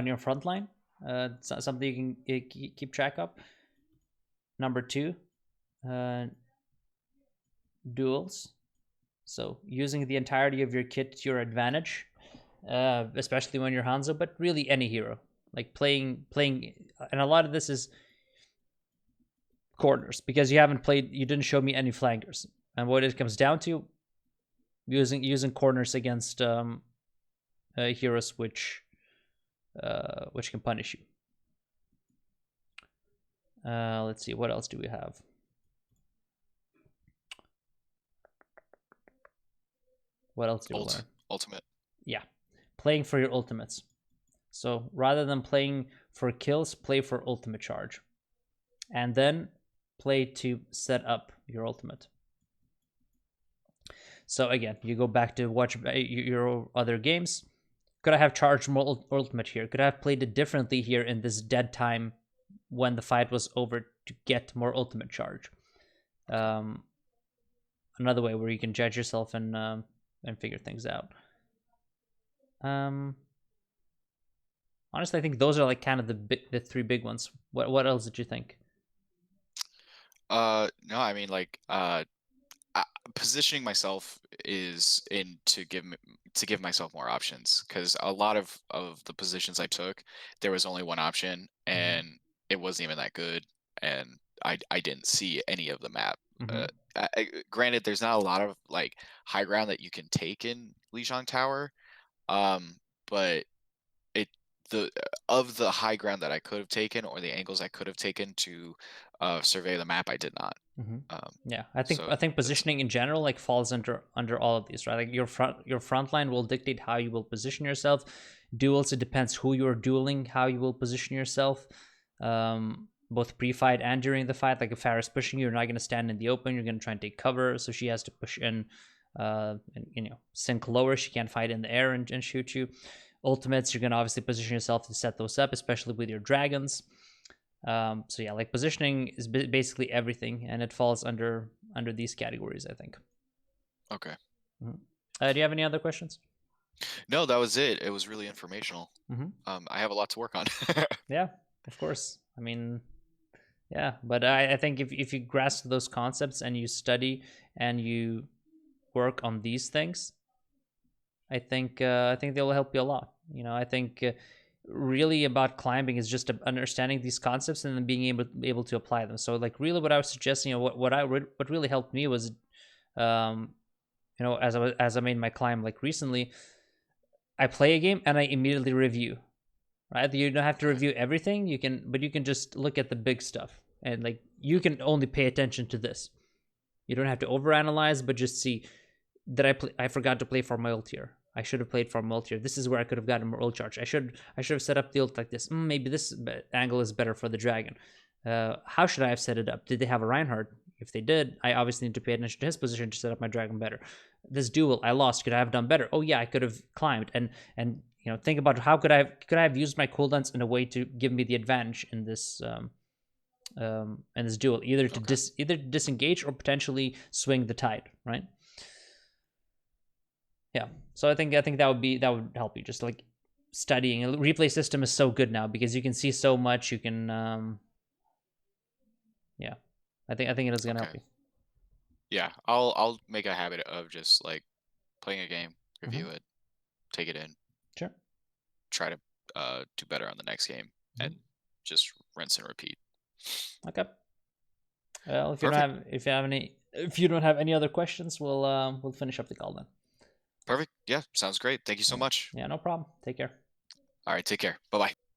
your front line, something you can keep track of. Number two, duels. So using the entirety of your kit to your advantage, especially when you're Hanzo, but really any hero. Like playing, and a lot of this is corners, because you didn't show me any flankers. And what it comes down to, using corners against heroes which can punish you. Let's see, what else do we have? What else do we learn? Ultimate. Yeah, playing for your ultimates. So rather than playing for kills, play for ultimate charge, and then play to set up your ultimate. So again, you go back to watch your other games. Could I have charged more ultimate here? Could I have played it differently here in this dead time when the fight was over to get more ultimate charge? Another way where you can judge yourself and figure things out. Honestly, I think those are like kind of the three big ones. What else did you think? No, I mean like positioning myself is to give myself more options, because a lot of the positions I took, there was only one option and it wasn't even that good, and I didn't see any of the map. Granted, there's not a lot of like high ground that you can take in Lijiang Tower, but of the high ground that I could have taken, or the angles I could have taken to survey the map, I did not. Yeah, I think positioning in general like falls under all of these, right? Like your front line will dictate how you will position yourself. Duels, it depends who you're dueling, how you will position yourself, both pre-fight and during the fight. Like if Farah's pushing you, you're not going to stand in the open, you're going to try and take cover, so she has to push in and sink lower. She can't fight in the air and shoot you. Ultimates, you're going to obviously position yourself to set those up, especially with your dragons. So yeah, like positioning is basically everything, and it falls under these categories, I think. Okay. Do you have any other questions? No, that was it. It was really informational. I have a lot to work on. Yeah, of course. I mean, yeah, but I think if you grasp those concepts and you study and you work on these things, I think they will help you a lot. You know, I think really about climbing is just understanding these concepts and then being able to apply them. So like really, what I was suggesting, you know, what really helped me was, you know, as I made my climb like recently, I play a game and I immediately review. Right, you don't have to review everything. But you can just look at the big stuff, and like you can only pay attention to this. You don't have to overanalyze, but just see that I forgot to play for my ult here. I should have played for my ult here. This is where I could have gotten more ult charge. I should have set up the ult like this. Maybe this angle is better for the dragon. How should I have set it up? Did they have a Reinhardt? If they did, I obviously need to pay attention to his position to set up my dragon better. This duel I lost. Could I have done better? Oh yeah, I could have climbed and you know, think about how could I have used my cooldowns in a way to give me the advantage in this duel, either to either disengage or potentially swing the tide, right? Yeah. So I think that would help you, just like studying. A replay system is so good now because you can see so much. You can yeah. I think it is gonna help you. Yeah, I'll make a habit of just like playing a game, review it, take it in. Sure. Try to do better on the next game, and just rinse and repeat. Okay. Well, if you don't have any other questions, we'll finish up the call then. Perfect. Yeah, sounds great. Thank you so much. Yeah, no problem. Take care. All right, take care. Bye bye.